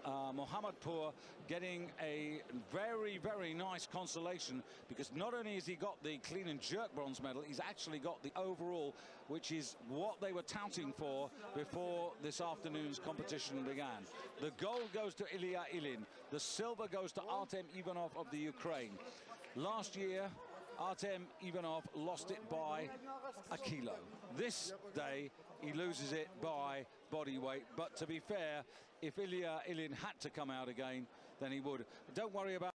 Mohammadpour, getting a very, very nice consolation, because not only has he got the clean and jerk bronze medal, he's actually got the overall, which is what they were touting for before this afternoon's competition began. The gold goes to Ilya Ilin. The silver goes to Artem Ivanov of the Ukraine. Last year, Artem Ivanov lost it by a kilo. This day, he loses it by body weight. But to be fair, if Ilya Ilin had to come out again, then he would. Don't worry about